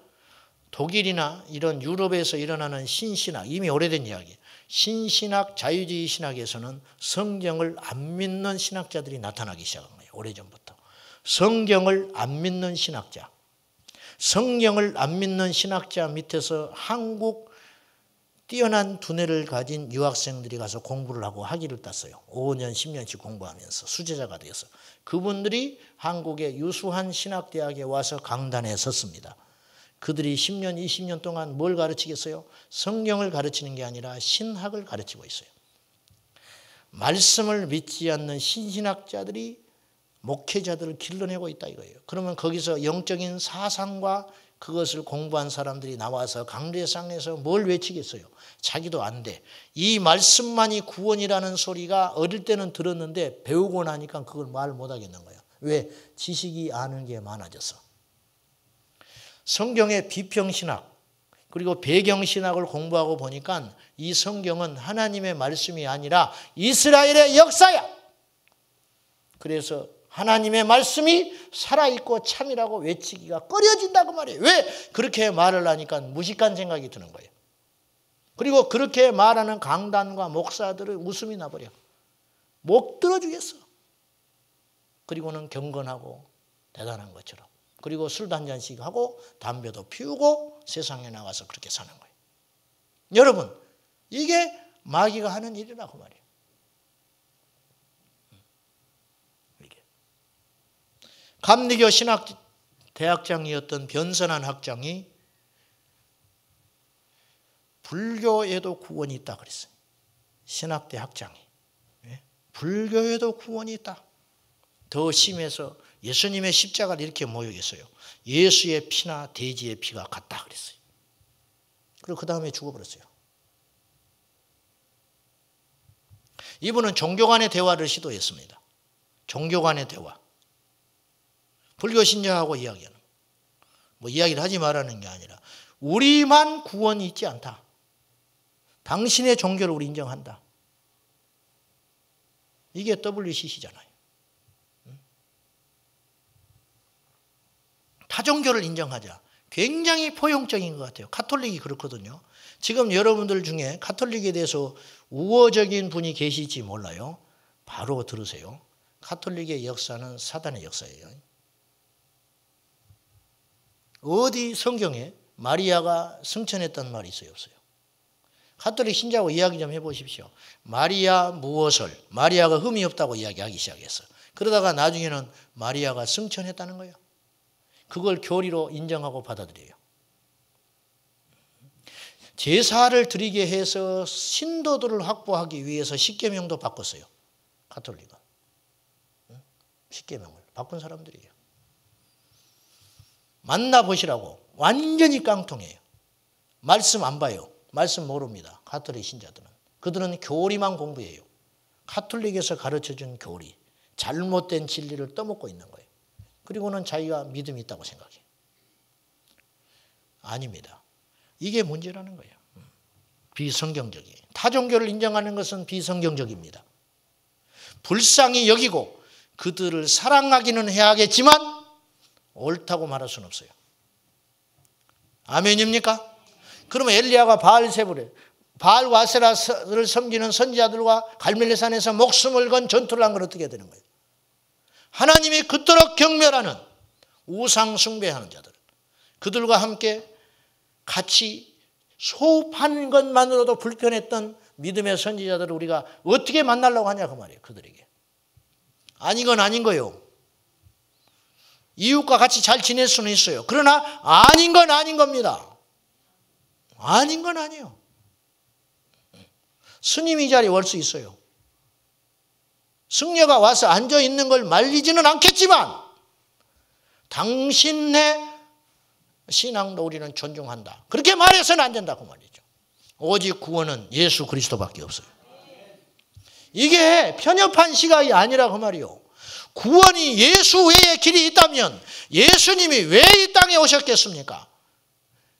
독일이나 이런 유럽에서 일어나는 신신학, 이미 오래된 이야기, 신신학, 자유주의 신학에서는 성경을 안 믿는 신학자들이 나타나기 시작한 거예요. 오래전부터. 성경을 안 믿는 신학자. 성경을 안 믿는 신학자 밑에서 한국 뛰어난 두뇌를 가진 유학생들이 가서 공부를 하고 학위를 땄어요. 5년, 10년씩 공부하면서 수제자가 되어서. 그분들이 한국의 유수한 신학대학에 와서 강단에 섰습니다. 그들이 10년, 20년 동안 뭘 가르치겠어요? 성경을 가르치는 게 아니라 신학을 가르치고 있어요. 말씀을 믿지 않는 신신학자들이 목회자들을 길러내고 있다 이거예요. 그러면 거기서 영적인 사상과 그것을 공부한 사람들이 나와서 강대상에서 뭘 외치겠어요? 자기도 안 돼. 이 말씀만이 구원이라는 소리가 어릴 때는 들었는데 배우고 나니까 그걸 말 못하겠는 거예요. 왜? 지식이 아는 게 많아져서. 성경의 비평신학 그리고 배경신학을 공부하고 보니까 이 성경은 하나님의 말씀이 아니라 이스라엘의 역사야. 그래서 하나님의 말씀이 살아있고 참이라고 외치기가 꺼려진다고 말이에요. 왜? 그렇게 말을 하니까 무식한 생각이 드는 거예요. 그리고 그렇게 말하는 강단과 목사들은 웃음이 나버려. 못 들어주겠어. 그리고는 경건하고 대단한 것처럼. 그리고 술도 한 잔씩 하고 담배도 피우고 세상에 나가서 그렇게 사는 거예요. 여러분, 이게 마귀가 하는 일이라고 말이에요. 이게. 감리교 신학 대학장이었던 변선한 학장이 불교에도 구원이 있다 그랬어요. 신학대 학장이. 불교에도 구원이 있다. 더 심해서 예수님의 십자가를 이렇게 모욕했어요. 예수의 피나 돼지의 피가 같다 그랬어요. 그리고 그 다음에 죽어버렸어요. 이분은 종교 간의 대화를 시도했습니다. 종교 간의 대화. 불교 신자하고 이야기하는. 뭐 이야기를 하지 말라는 게 아니라 우리만 구원이 있지 않다. 당신의 종교를 우리 인정한다. 이게 WCC잖아요. 타종교를 인정하자. 굉장히 포용적인 것 같아요. 가톨릭이 그렇거든요. 지금 여러분들 중에 가톨릭에 대해서 우호적인 분이 계실지 몰라요. 바로 들으세요. 가톨릭의 역사는 사단의 역사예요. 어디 성경에 마리아가 승천했다는 말이 있어요? 없어요? 가톨릭 신자하고 이야기 좀 해보십시오. 마리아 무엇을, 마리아가 흠이 없다고 이야기하기 시작했어요. 그러다가 나중에는 마리아가 승천했다는 거예요. 그걸 교리로 인정하고 받아들여요. 제사를 드리게 해서 신도들을 확보하기 위해서 십계명도 바꿨어요. 가톨릭은. 십계명을 바꾼 사람들이에요. 만나보시라고. 완전히 깡통이에요. 말씀 안 봐요. 말씀 모릅니다. 가톨릭 신자들은. 그들은 교리만 공부해요. 가톨릭에서 가르쳐준 교리. 잘못된 진리를 떠먹고 있는 거예요. 그리고는 자기가 믿음이 있다고 생각해요. 아닙니다. 이게 문제라는 거예요. 비성경적이에요. 타종교를 인정하는 것은 비성경적입니다. 불쌍히 여기고 그들을 사랑하기는 해야겠지만 옳다고 말할 수는 없어요. 아멘입니까? 그러면 엘리야가 바알 와세라를 섬기는 선지자들과 갈멜리산에서 목숨을 건 전투를 한 건 어떻게 되는 거예요? 하나님이 그토록 경멸하는 우상 숭배하는 자들, 그들과 함께 같이 소흡하는 것만으로도 불편했던 믿음의 선지자들을 우리가 어떻게 만나려고 하냐 그 말이에요. 그들에게. 아닌 건 아닌 거예요. 이웃과 같이 잘 지낼 수는 있어요. 그러나 아닌 건 아닌 겁니다. 아닌 건 아니에요. 스님이 자리에 올 수 있어요. 승려가 와서 앉아있는 걸 말리지는 않겠지만 당신의 신앙도 우리는 존중한다. 그렇게 말해서는 안 된다고 말이죠. 오직 구원은 예수 그리스도밖에 없어요. 이게 편협한 시각이 아니라고 말이요. 구원이 예수 외에 길이 있다면 예수님이 왜 이 땅에 오셨겠습니까?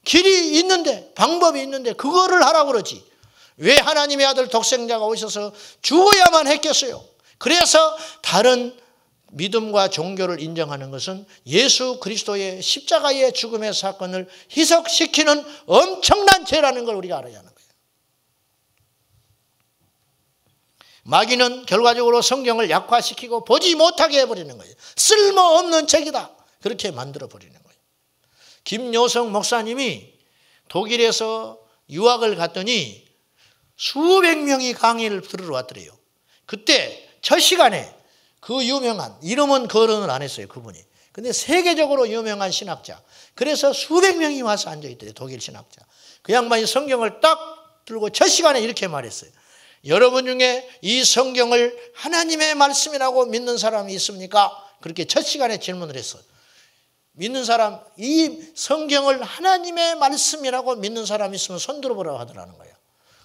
길이 있는데, 방법이 있는데 그거를 하라고 그러지. 왜 하나님의 아들 독생자가 오셔서 죽어야만 했겠어요? 그래서 다른 믿음과 종교를 인정하는 것은 예수 그리스도의 십자가의 죽음의 사건을 희석시키는 엄청난 죄라는 걸 우리가 알아야 하는 거예요. 마귀는 결과적으로 성경을 약화시키고 보지 못하게 해버리는 거예요. 쓸모없는 책이다. 그렇게 만들어버리는 거예요. 김요성 목사님이 독일에서 유학을 갔더니 수백 명이 강의를 들으러 왔더래요. 그때 첫 시간에 그 유명한, 이름은 거론을 안 했어요, 그분이. 근데 세계적으로 유명한 신학자. 그래서 수백 명이 와서 앉아있더래요, 독일 신학자. 그 양반이 성경을 딱 들고 첫 시간에 이렇게 말했어요. 여러분 중에 이 성경을 하나님의 말씀이라고 믿는 사람이 있습니까? 그렇게 첫 시간에 질문을 했어요. 믿는 사람, 이 성경을 하나님의 말씀이라고 믿는 사람이 있으면 손 들어보라고 하더라는 거예요.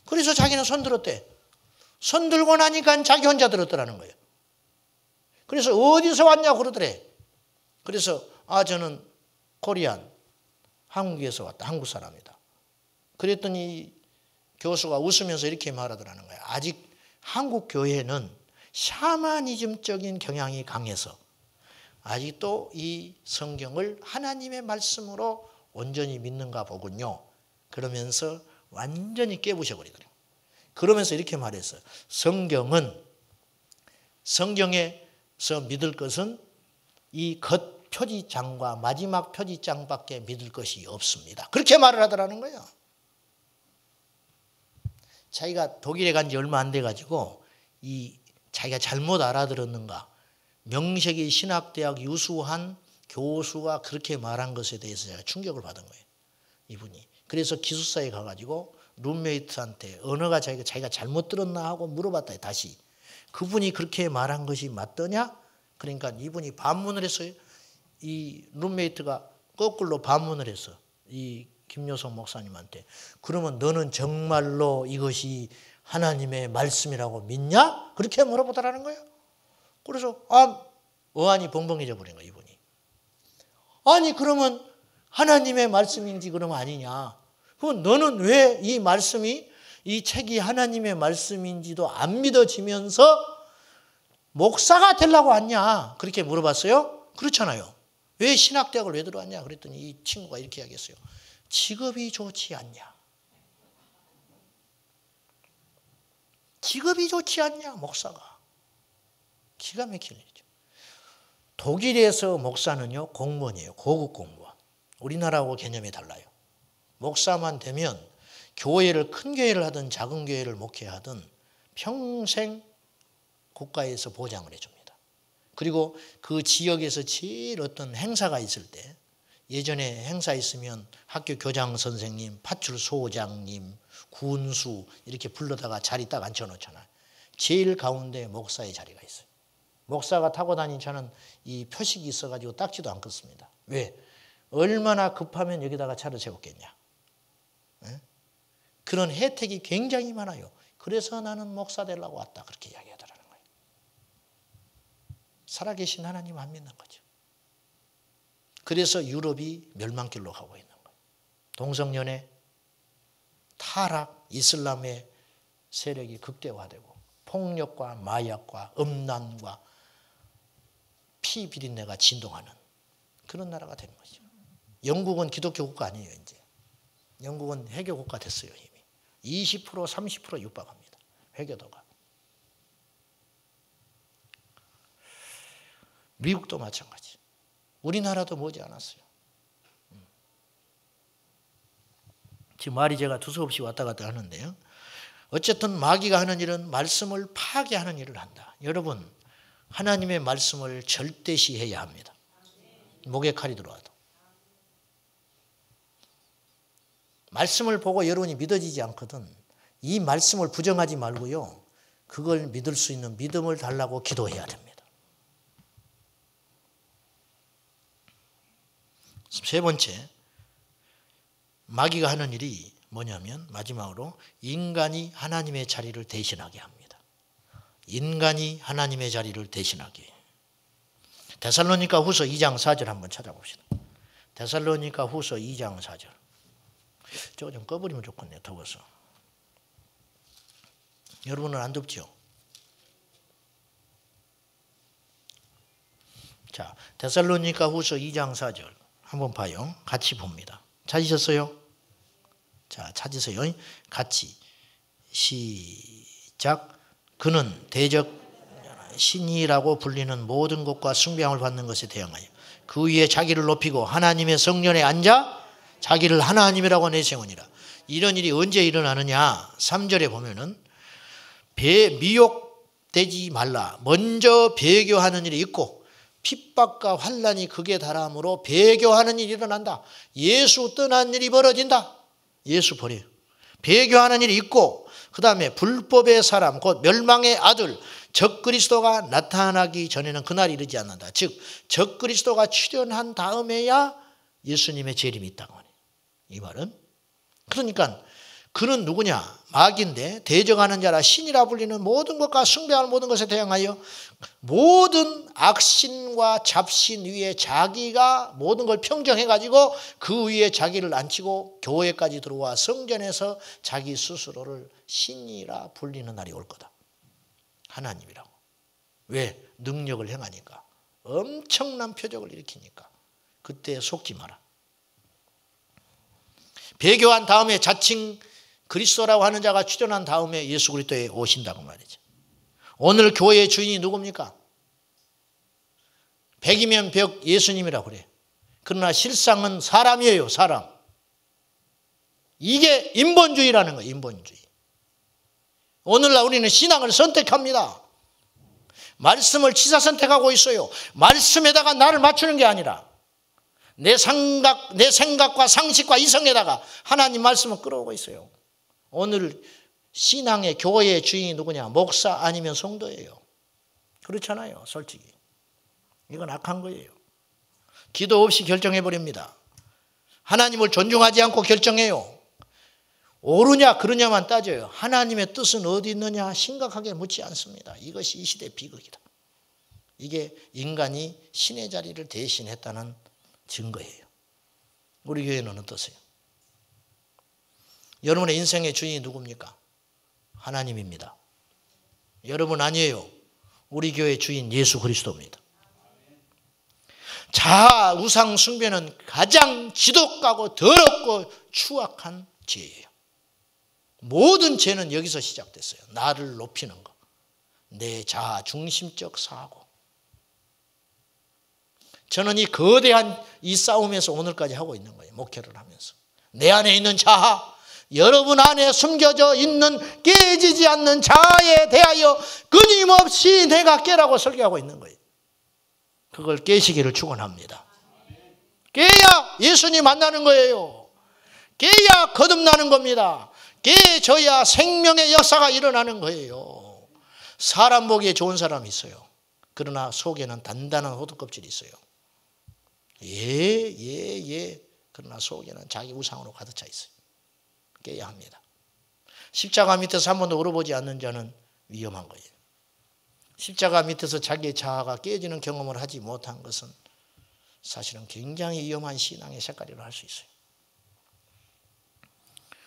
그래서 자기는 손 들었대. 손 들고 나니까 자기 혼자 들었더라는 거예요. 그래서 어디서 왔냐고 그러더래. 그래서 저는 코리안, 한국에서 왔다. 한국 사람이다. 그랬더니 교수가 웃으면서 이렇게 말하더라는 거예요. 아직 한국 교회는 샤머니즘적인 경향이 강해서 아직도 이 성경을 하나님의 말씀으로 온전히 믿는가 보군요. 그러면서 완전히 깨부셔버리더라고요. 그러면서 이렇게 말했어요. 성경에서 믿을 것은 이 겉 표지장과 마지막 표지장밖에 믿을 것이 없습니다. 그렇게 말을 하더라는 거예요. 자기가 독일에 간 지 얼마 안 돼가지고 자기가 잘못 알아들었는가. 명색이 신학대학 유수한 교수가 그렇게 말한 것에 대해서 제가 충격을 받은 거예요. 이분이. 그래서 기숙사에 가가지고 룸메이트한테 언어가 자기가 잘못 들었나 하고 물어봤다. 다시. 그분이 그렇게 말한 것이 맞더냐? 그러니까 이분이 반문을 했어요. 이 룸메이트가 거꾸로 반문을 했어. 이 김요성 목사님한테. 그러면 너는 정말로 이것이 하나님의 말씀이라고 믿냐? 그렇게 물어보더라는 거예요. 그래서 어안이 벙벙해져 버린 거예요, 이분이. 아니 그러면 하나님의 말씀인지 그러면 아니냐? 그럼 너는 왜 이 말씀이, 이 책이 하나님의 말씀인지도 안 믿어지면서 목사가 되려고 왔냐? 그렇게 물어봤어요. 그렇잖아요. 왜 신학대학을 왜 들어왔냐? 그랬더니 이 친구가 이렇게 이야기했어요. 직업이 좋지 않냐? 직업이 좋지 않냐? 목사가. 기가 막힌 일이죠. 독일에서 목사는요, 공무원이에요. 고급 공무원. 우리나라하고 개념이 달라요. 목사만 되면 교회를, 큰 교회를 하든 작은 교회를 목회하든 평생 국가에서 보장을 해줍니다. 그리고 그 지역에서 제일 어떤 행사가 있을 때, 예전에 행사 있으면 학교 교장 선생님, 파출소장님, 군수 이렇게 불러다가 자리 딱 앉혀놓잖아요. 제일 가운데 목사의 자리가 있어요. 목사가 타고 다닌 차는 이 표식이 있어가지고 닦지도 않겠습니다. 왜? 얼마나 급하면 여기다가 차를 세웠겠냐. 네? 그런 혜택이 굉장히 많아요. 그래서 나는 목사 되려고 왔다. 그렇게 이야기하더라는 거예요. 살아계신 하나님 안 믿는 거죠. 그래서 유럽이 멸망길로 가고 있는 거예요. 동성연애, 타락, 이슬람의 세력이 극대화되고 폭력과 마약과 음란과 피 비린내가 진동하는 그런 나라가 된 거죠. 영국은 기독교 국가 아니에요, 이제. 영국은 해교 국가 됐어요, 이미. 20%, 30% 육박합니다. 회교도가. 미국도 마찬가지. 우리나라도 머지않았어요. 지금 말이 제가 두서없이 왔다 갔다 하는데요. 어쨌든 마귀가 하는 일은 말씀을 파괴하는 일을 한다. 여러분, 하나님의 말씀을 절대시해야 합니다. 목에 칼이 들어와도. 말씀을 보고 여러분이 믿어지지 않거든 이 말씀을 부정하지 말고요. 그걸 믿을 수 있는 믿음을 달라고 기도해야 됩니다. 세 번째, 마귀가 하는 일이 뭐냐면 마지막으로 인간이 하나님의 자리를 대신하게 합니다. 인간이 하나님의 자리를 대신하게. 데살로니가 후서 2장 4절 한번 찾아봅시다. 데살로니가 후서 2장 4절. 저거 좀 꺼버리면 좋겠네요. 더워서. 여러분은 안 덥죠? 자, 데살로니가 후서 2장 4절 한번 봐요. 같이 봅니다. 찾으셨어요? 자, 찾으세요. 같이 시작. 그는 대적 신이라고 불리는 모든 것과 숭배함을 받는 것에 대항하여 그 위에 자기를 높이고 하나님의 성전에 앉아 자기를 하나님이라고 내세우니라. 이런 일이 언제 일어나느냐? 3절에 보면은 미혹되지 말라. 먼저 배교하는 일이 있고 핍박과 환난이 극에 달함으로 배교하는 일이 일어난다. 예수 떠난 일이 벌어진다. 예수 버려요. 배교하는 일이 있고 그 다음에 불법의 사람 곧 멸망의 아들 적그리스도가 나타나기 전에는 그날이 이르지 않는다. 즉 적그리스도가 출현한 다음에야 예수님의 재림이 있다고 하네요. 이 말은 그러니까 그는 누구냐? 마귀인데 대적하는 자라 신이라 불리는 모든 것과 숭배하는 모든 것에 대항하여 모든 악신과 잡신 위에 자기가 모든 걸 평정해가지고 그 위에 자기를 앉히고 교회까지 들어와 성전에서 자기 스스로를 신이라 불리는 날이 올 거다. 하나님이라고. 왜? 능력을 행하니까. 엄청난 표적을 일으키니까. 그때 속지 마라. 배교한 다음에 자칭 그리스도라고 하는 자가 출현한 다음에 예수 그리스도에 오신다고 말이죠. 오늘 교회의 주인이 누굽니까? 100이면 100 예수님이라고 그래요. 그러나 실상은 사람이에요. 사람. 이게 인본주의라는 거예요. 인본주의. 오늘날 우리는 신앙을 선택합니다. 말씀을 취사 선택하고 있어요. 말씀에다가 나를 맞추는 게 아니라 내 생각과 상식과 이성에다가 하나님 말씀을 끌어오고 있어요. 오늘 신앙의 교회의 주인이 누구냐? 목사 아니면 성도예요. 그렇잖아요. 솔직히. 이건 악한 거예요. 기도 없이 결정해버립니다. 하나님을 존중하지 않고 결정해요. 옳으냐 그러냐만 따져요. 하나님의 뜻은 어디 있느냐 심각하게 묻지 않습니다. 이것이 이 시대의 비극이다. 이게 인간이 신의 자리를 대신했다는 증거예요. 우리 교회는 어떠세요? 여러분의 인생의 주인이 누굽니까? 하나님입니다. 여러분 아니에요. 우리 교회 주인 예수 그리스도입니다. 자아 우상 숭배는 가장 지독하고 더럽고 추악한 죄예요. 모든 죄는 여기서 시작됐어요. 나를 높이는 것. 내 자아 중심적 사고. 저는 이 거대한 이 싸움에서 오늘까지 하고 있는 거예요. 목회를 하면서. 내 안에 있는 자아, 여러분 안에 숨겨져 있는 깨지지 않는 자아에 대하여 끊임없이 내가 깨라고 설교하고 있는 거예요. 그걸 깨시기를 축원합니다. 깨야 예수님 만나는 거예요. 깨야 거듭나는 겁니다. 깨져야 생명의 역사가 일어나는 거예요. 사람 보기에 좋은 사람이 있어요. 그러나 속에는 단단한 호두껍질이 있어요. 그러나 속에는 자기 우상으로 가득 차 있어요. 깨야 합니다. 십자가 밑에서 한 번도 울어보지 않는 자는 위험한 거예요. 십자가 밑에서 자기의 자아가 깨지는 경험을 하지 못한 것은 사실은 굉장히 위험한 신앙의 색깔이라고 할 수 있어요.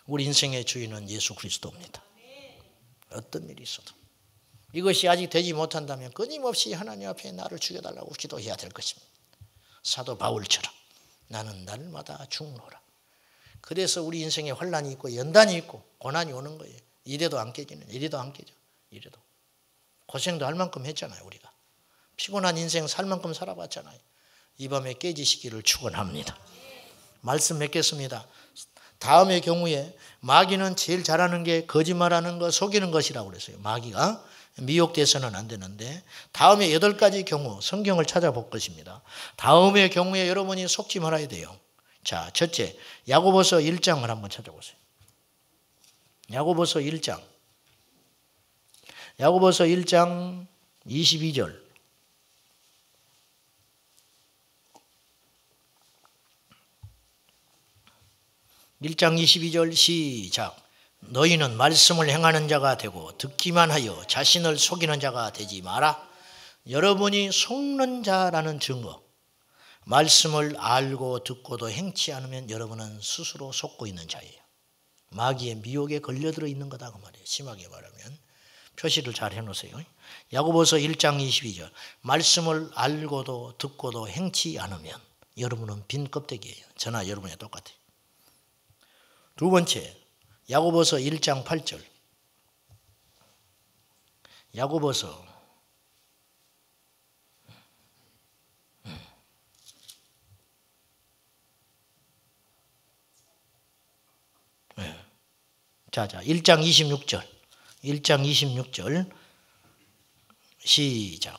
우리 인생의 주인은 예수 그리스도입니다. 어떤 일이 있어도 이것이 아직 되지 못한다면 끊임없이 하나님 앞에 나를 죽여달라고 기도해야 될 것입니다. 사도 바울처럼 나는 날마다 죽노라. 그래서 우리 인생에 환란이 있고 연단이 있고 고난이 오는 거예요. 이래도 안 깨지는, 이래도 안 깨져. 이래도. 고생도 할 만큼 했잖아요, 우리가. 피곤한 인생 살 만큼 살아봤잖아요. 이 밤에 깨지시기를 축원합니다. 말씀 맺겠습니다. 다음의 경우에 마귀는 제일 잘하는 게 거짓말하는 거, 속이는 것이라고 그랬어요. 마귀가 미혹돼서는 안 되는데, 다음에 8가지 경우 성경을 찾아볼 것입니다. 다음의 경우에 여러분이 속지 말아야 돼요. 자, 첫째, 야고보서 1장을 한번 찾아보세요. 야고보서 1장. 야고보서 1장 22절. (1장 22절) 시작. 너희는 말씀을 행하는 자가 되고 듣기만 하여 자신을 속이는 자가 되지 마라. 여러분이 속는 자라는 증거, 말씀을 알고 듣고도 행치 않으면 여러분은 스스로 속고 있는 자예요. 마귀의 미혹에 걸려들어 있는 거다 그 말이에요. 심하게 말하면. 표시를 잘 해놓으세요. 야고보서 1장 22절. 말씀을 알고도 듣고도 행치 않으면 여러분은 빈 껍데기예요. 저나 여러분이 똑같아요. 두 번째, 야고보서 1장 8절. 야고보서 자, 1장 26절. 1장 26절 시작.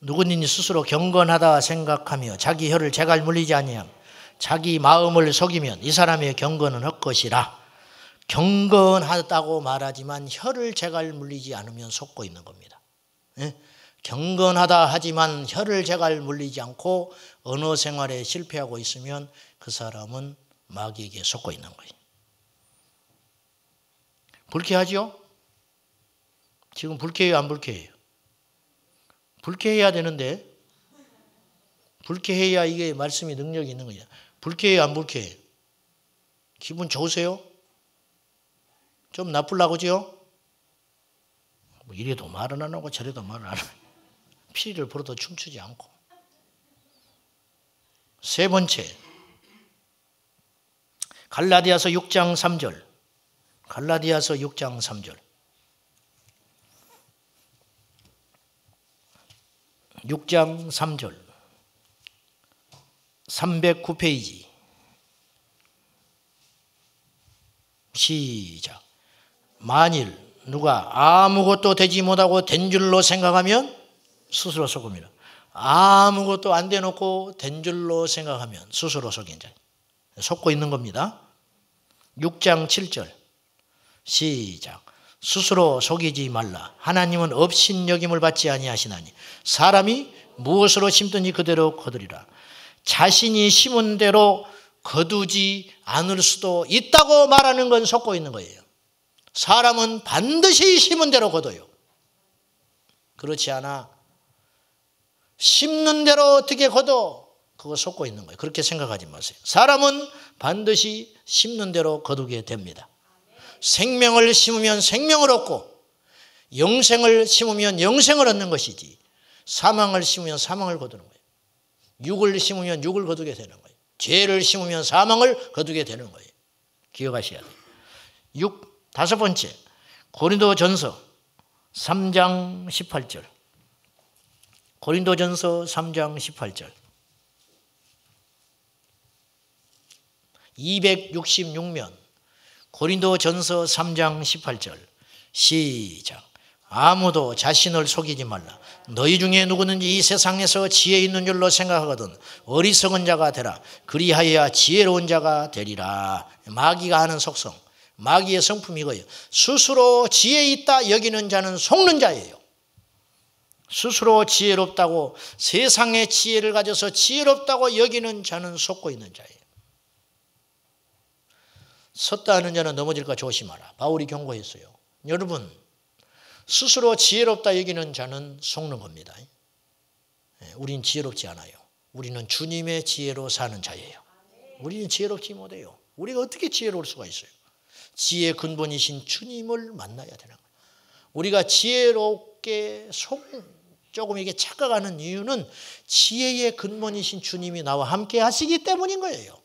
누구든지 스스로 경건하다 생각하며 자기 혀를 재갈 물리지 아니함 자기 마음을 속이면 이 사람의 경건은 헛것이라. 경건하다고 말하지만 혀를 재갈 물리지 않으면 속고 있는 겁니다. 예? 경건하다 하지만 혀를 재갈 물리지 않고 언어 생활에 실패하고 있으면 그 사람은 마귀에게 속고 있는 거예요. 불쾌하죠? 지금 불쾌해요, 안 불쾌해요? 불쾌해야 되는데, 불쾌해야 이게 말씀이 능력이 있는 거죠. 불쾌해요, 안 불쾌해요? 기분 좋으세요? 좀 나쁘려고죠? 뭐 이래도 말은 안 하고 저래도 말은 안 하고 피리를 불어도 춤추지 않고. 세 번째, 갈라디아서 6장 3절. 갈라디아서 6장 3절. 6장 3절. 309페이지. 시작. 만일 누가 아무것도 되지 못하고 된 줄로 생각하면 스스로 속음이라. 아무것도 안 돼놓고 된 줄로 생각하면 스스로 속인 자. 속고 있는 겁니다. 6장 7절. 시작. 스스로 속이지 말라. 하나님은 업신여김을 받지 아니하시나니 사람이 무엇으로 심든지 그대로 거두리라. 자신이 심은 대로 거두지 않을 수도 있다고 말하는 건 속고 있는 거예요. 사람은 반드시 심은 대로 거둬요. 그렇지 않아 심는 대로 어떻게 거둬? 그거 속고 있는 거예요. 그렇게 생각하지 마세요. 사람은 반드시 심는 대로 거두게 됩니다. 생명을 심으면 생명을 얻고 영생을 심으면 영생을 얻는 것이지 사망을 심으면 사망을 거두는 거예요. 육을 심으면 육을 거두게 되는 거예요. 죄를 심으면 사망을 거두게 되는 거예요. 기억하셔야 돼요. 다섯 번째, 고린도전서 3장 18절. 고린도전서 3장 18절. 266면 고린도전서 3장 18절. 시작. 아무도 자신을 속이지 말라. 너희 중에 누구든지 이 세상에서 지혜 있는 줄로 생각하거든 어리석은 자가 되라. 그리하여야 지혜로운 자가 되리라. 마귀가 하는 속성, 마귀의 성품이 이거예요. 스스로 지혜 있다 여기는 자는 속는 자예요. 스스로 지혜롭다고 세상의 지혜를 가져서 지혜롭다고 여기는 자는 속고 있는 자예요. 섰다 하는 자는 넘어질까 조심하라. 바울이 경고했어요. 여러분, 스스로 지혜롭다 여기는 자는 속는 겁니다. 우리는 지혜롭지 않아요. 우리는 주님의 지혜로 사는 자예요. 우리는 지혜롭지 못해요. 우리가 어떻게 지혜로울 수가 있어요? 지혜의 근본이신 주님을 만나야 되는 거예요. 우리가 지혜롭게 조금 이게 착각하는 이유는 지혜의 근본이신 주님이 나와 함께 하시기 때문인 거예요.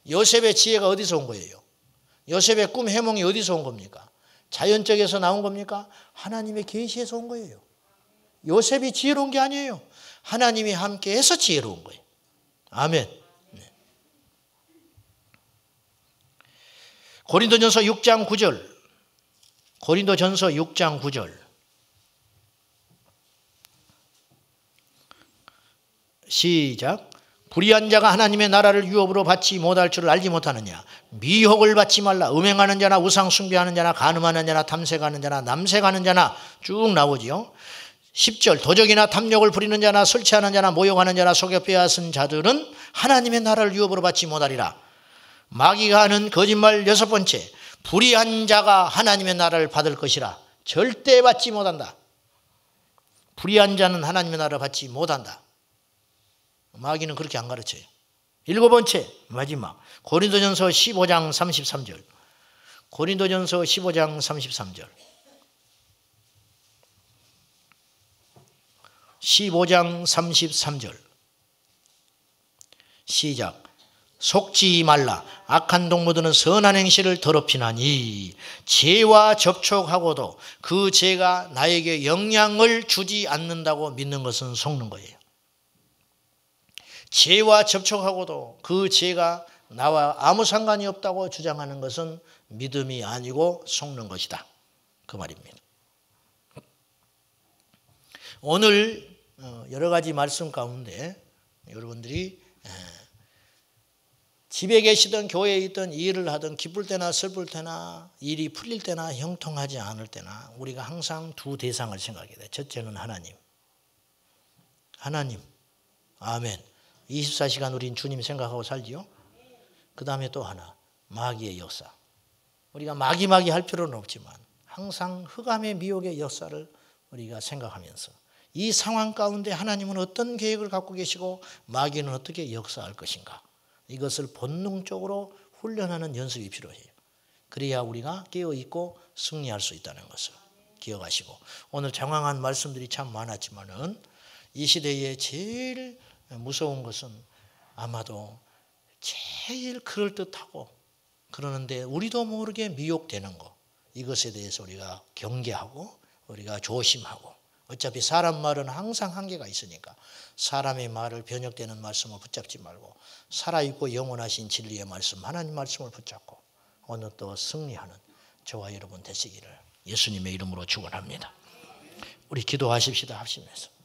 요셉의 지혜가 어디서 온 거예요? 요셉의 꿈 해몽이 어디서 온 겁니까? 자연적에서 나온 겁니까? 하나님의 계시에서 온 거예요. 요셉이 지혜로운 게 아니에요. 하나님이 함께해서 지혜로운 거예요. 아멘. 네. 고린도전서 6장 9절. 고린도전서 6장 9절. 시작. 불의한 자가 하나님의 나라를 유업으로 받지 못할 줄을 알지 못하느냐. 미혹을 받지 말라. 음행하는 자나 우상 숭배하는 자나 간음하는 자나 탐색하는 자나 남색하는 자나 쭉 나오지요. 10절. 도적이나 탐욕을 부리는 자나 설치하는 자나 모욕하는 자나 속여 빼앗은 자들은 하나님의 나라를 유업으로 받지 못하리라. 마귀가 하는 거짓말 6번째. 불의한 자가 하나님의 나라를 받을 것이라. 절대 받지 못한다. 불의한 자는 하나님의 나라를 받지 못한다. 마귀는 그렇게 안 가르쳐요. 7번째 마지막 고린도전서 15장 33절. 고린도전서 15장 33절. 15장 33절. 시작. 속지 말라. 악한 동무들은 선한 행실을 더럽히나니 죄와 접촉하고도 그 죄가 나에게 영향을 주지 않는다고 믿는 것은 속는 거예요. 죄와 접촉하고도 그 죄가 나와 아무 상관이 없다고 주장하는 것은 믿음이 아니고 속는 것이다. 그 말입니다. 오늘 여러 가지 말씀 가운데 여러분들이 집에 계시든 교회에 있든 일을 하든 기쁠 때나 슬플 때나 일이 풀릴 때나 형통하지 않을 때나 우리가 항상 두 대상을 생각해야 돼. 첫째는 하나님. 하나님. 아멘. 24시간 우린 주님 생각하고 살지요. 그 다음에 또 하나. 마귀의 역사. 우리가 마귀 할 필요는 없지만 항상 흑암의 미혹의 역사를 우리가 생각하면서 이 상황 가운데 하나님은 어떤 계획을 갖고 계시고 마귀는 어떻게 역사할 것인가. 이것을 본능적으로 훈련하는 연습이 필요해요. 그래야 우리가 깨어있고 승리할 수 있다는 것을 기억하시고 오늘 장황한 말씀들이 참 많았지만은 이 시대에 제일 무서운 것은 아마도 제일 그럴듯하고 그러는데 우리도 모르게 미혹되는 것. 이것에 대해서 우리가 경계하고 우리가 조심하고 어차피 사람 말은 항상 한계가 있으니까 사람의 말을 변역되는 말씀을 붙잡지 말고 살아있고 영원하신 진리의 말씀 하나님 말씀을 붙잡고 오늘 또 승리하는 저와 여러분 되시기를 예수님의 이름으로 축원합니다. 우리 기도하십시다 합심해서.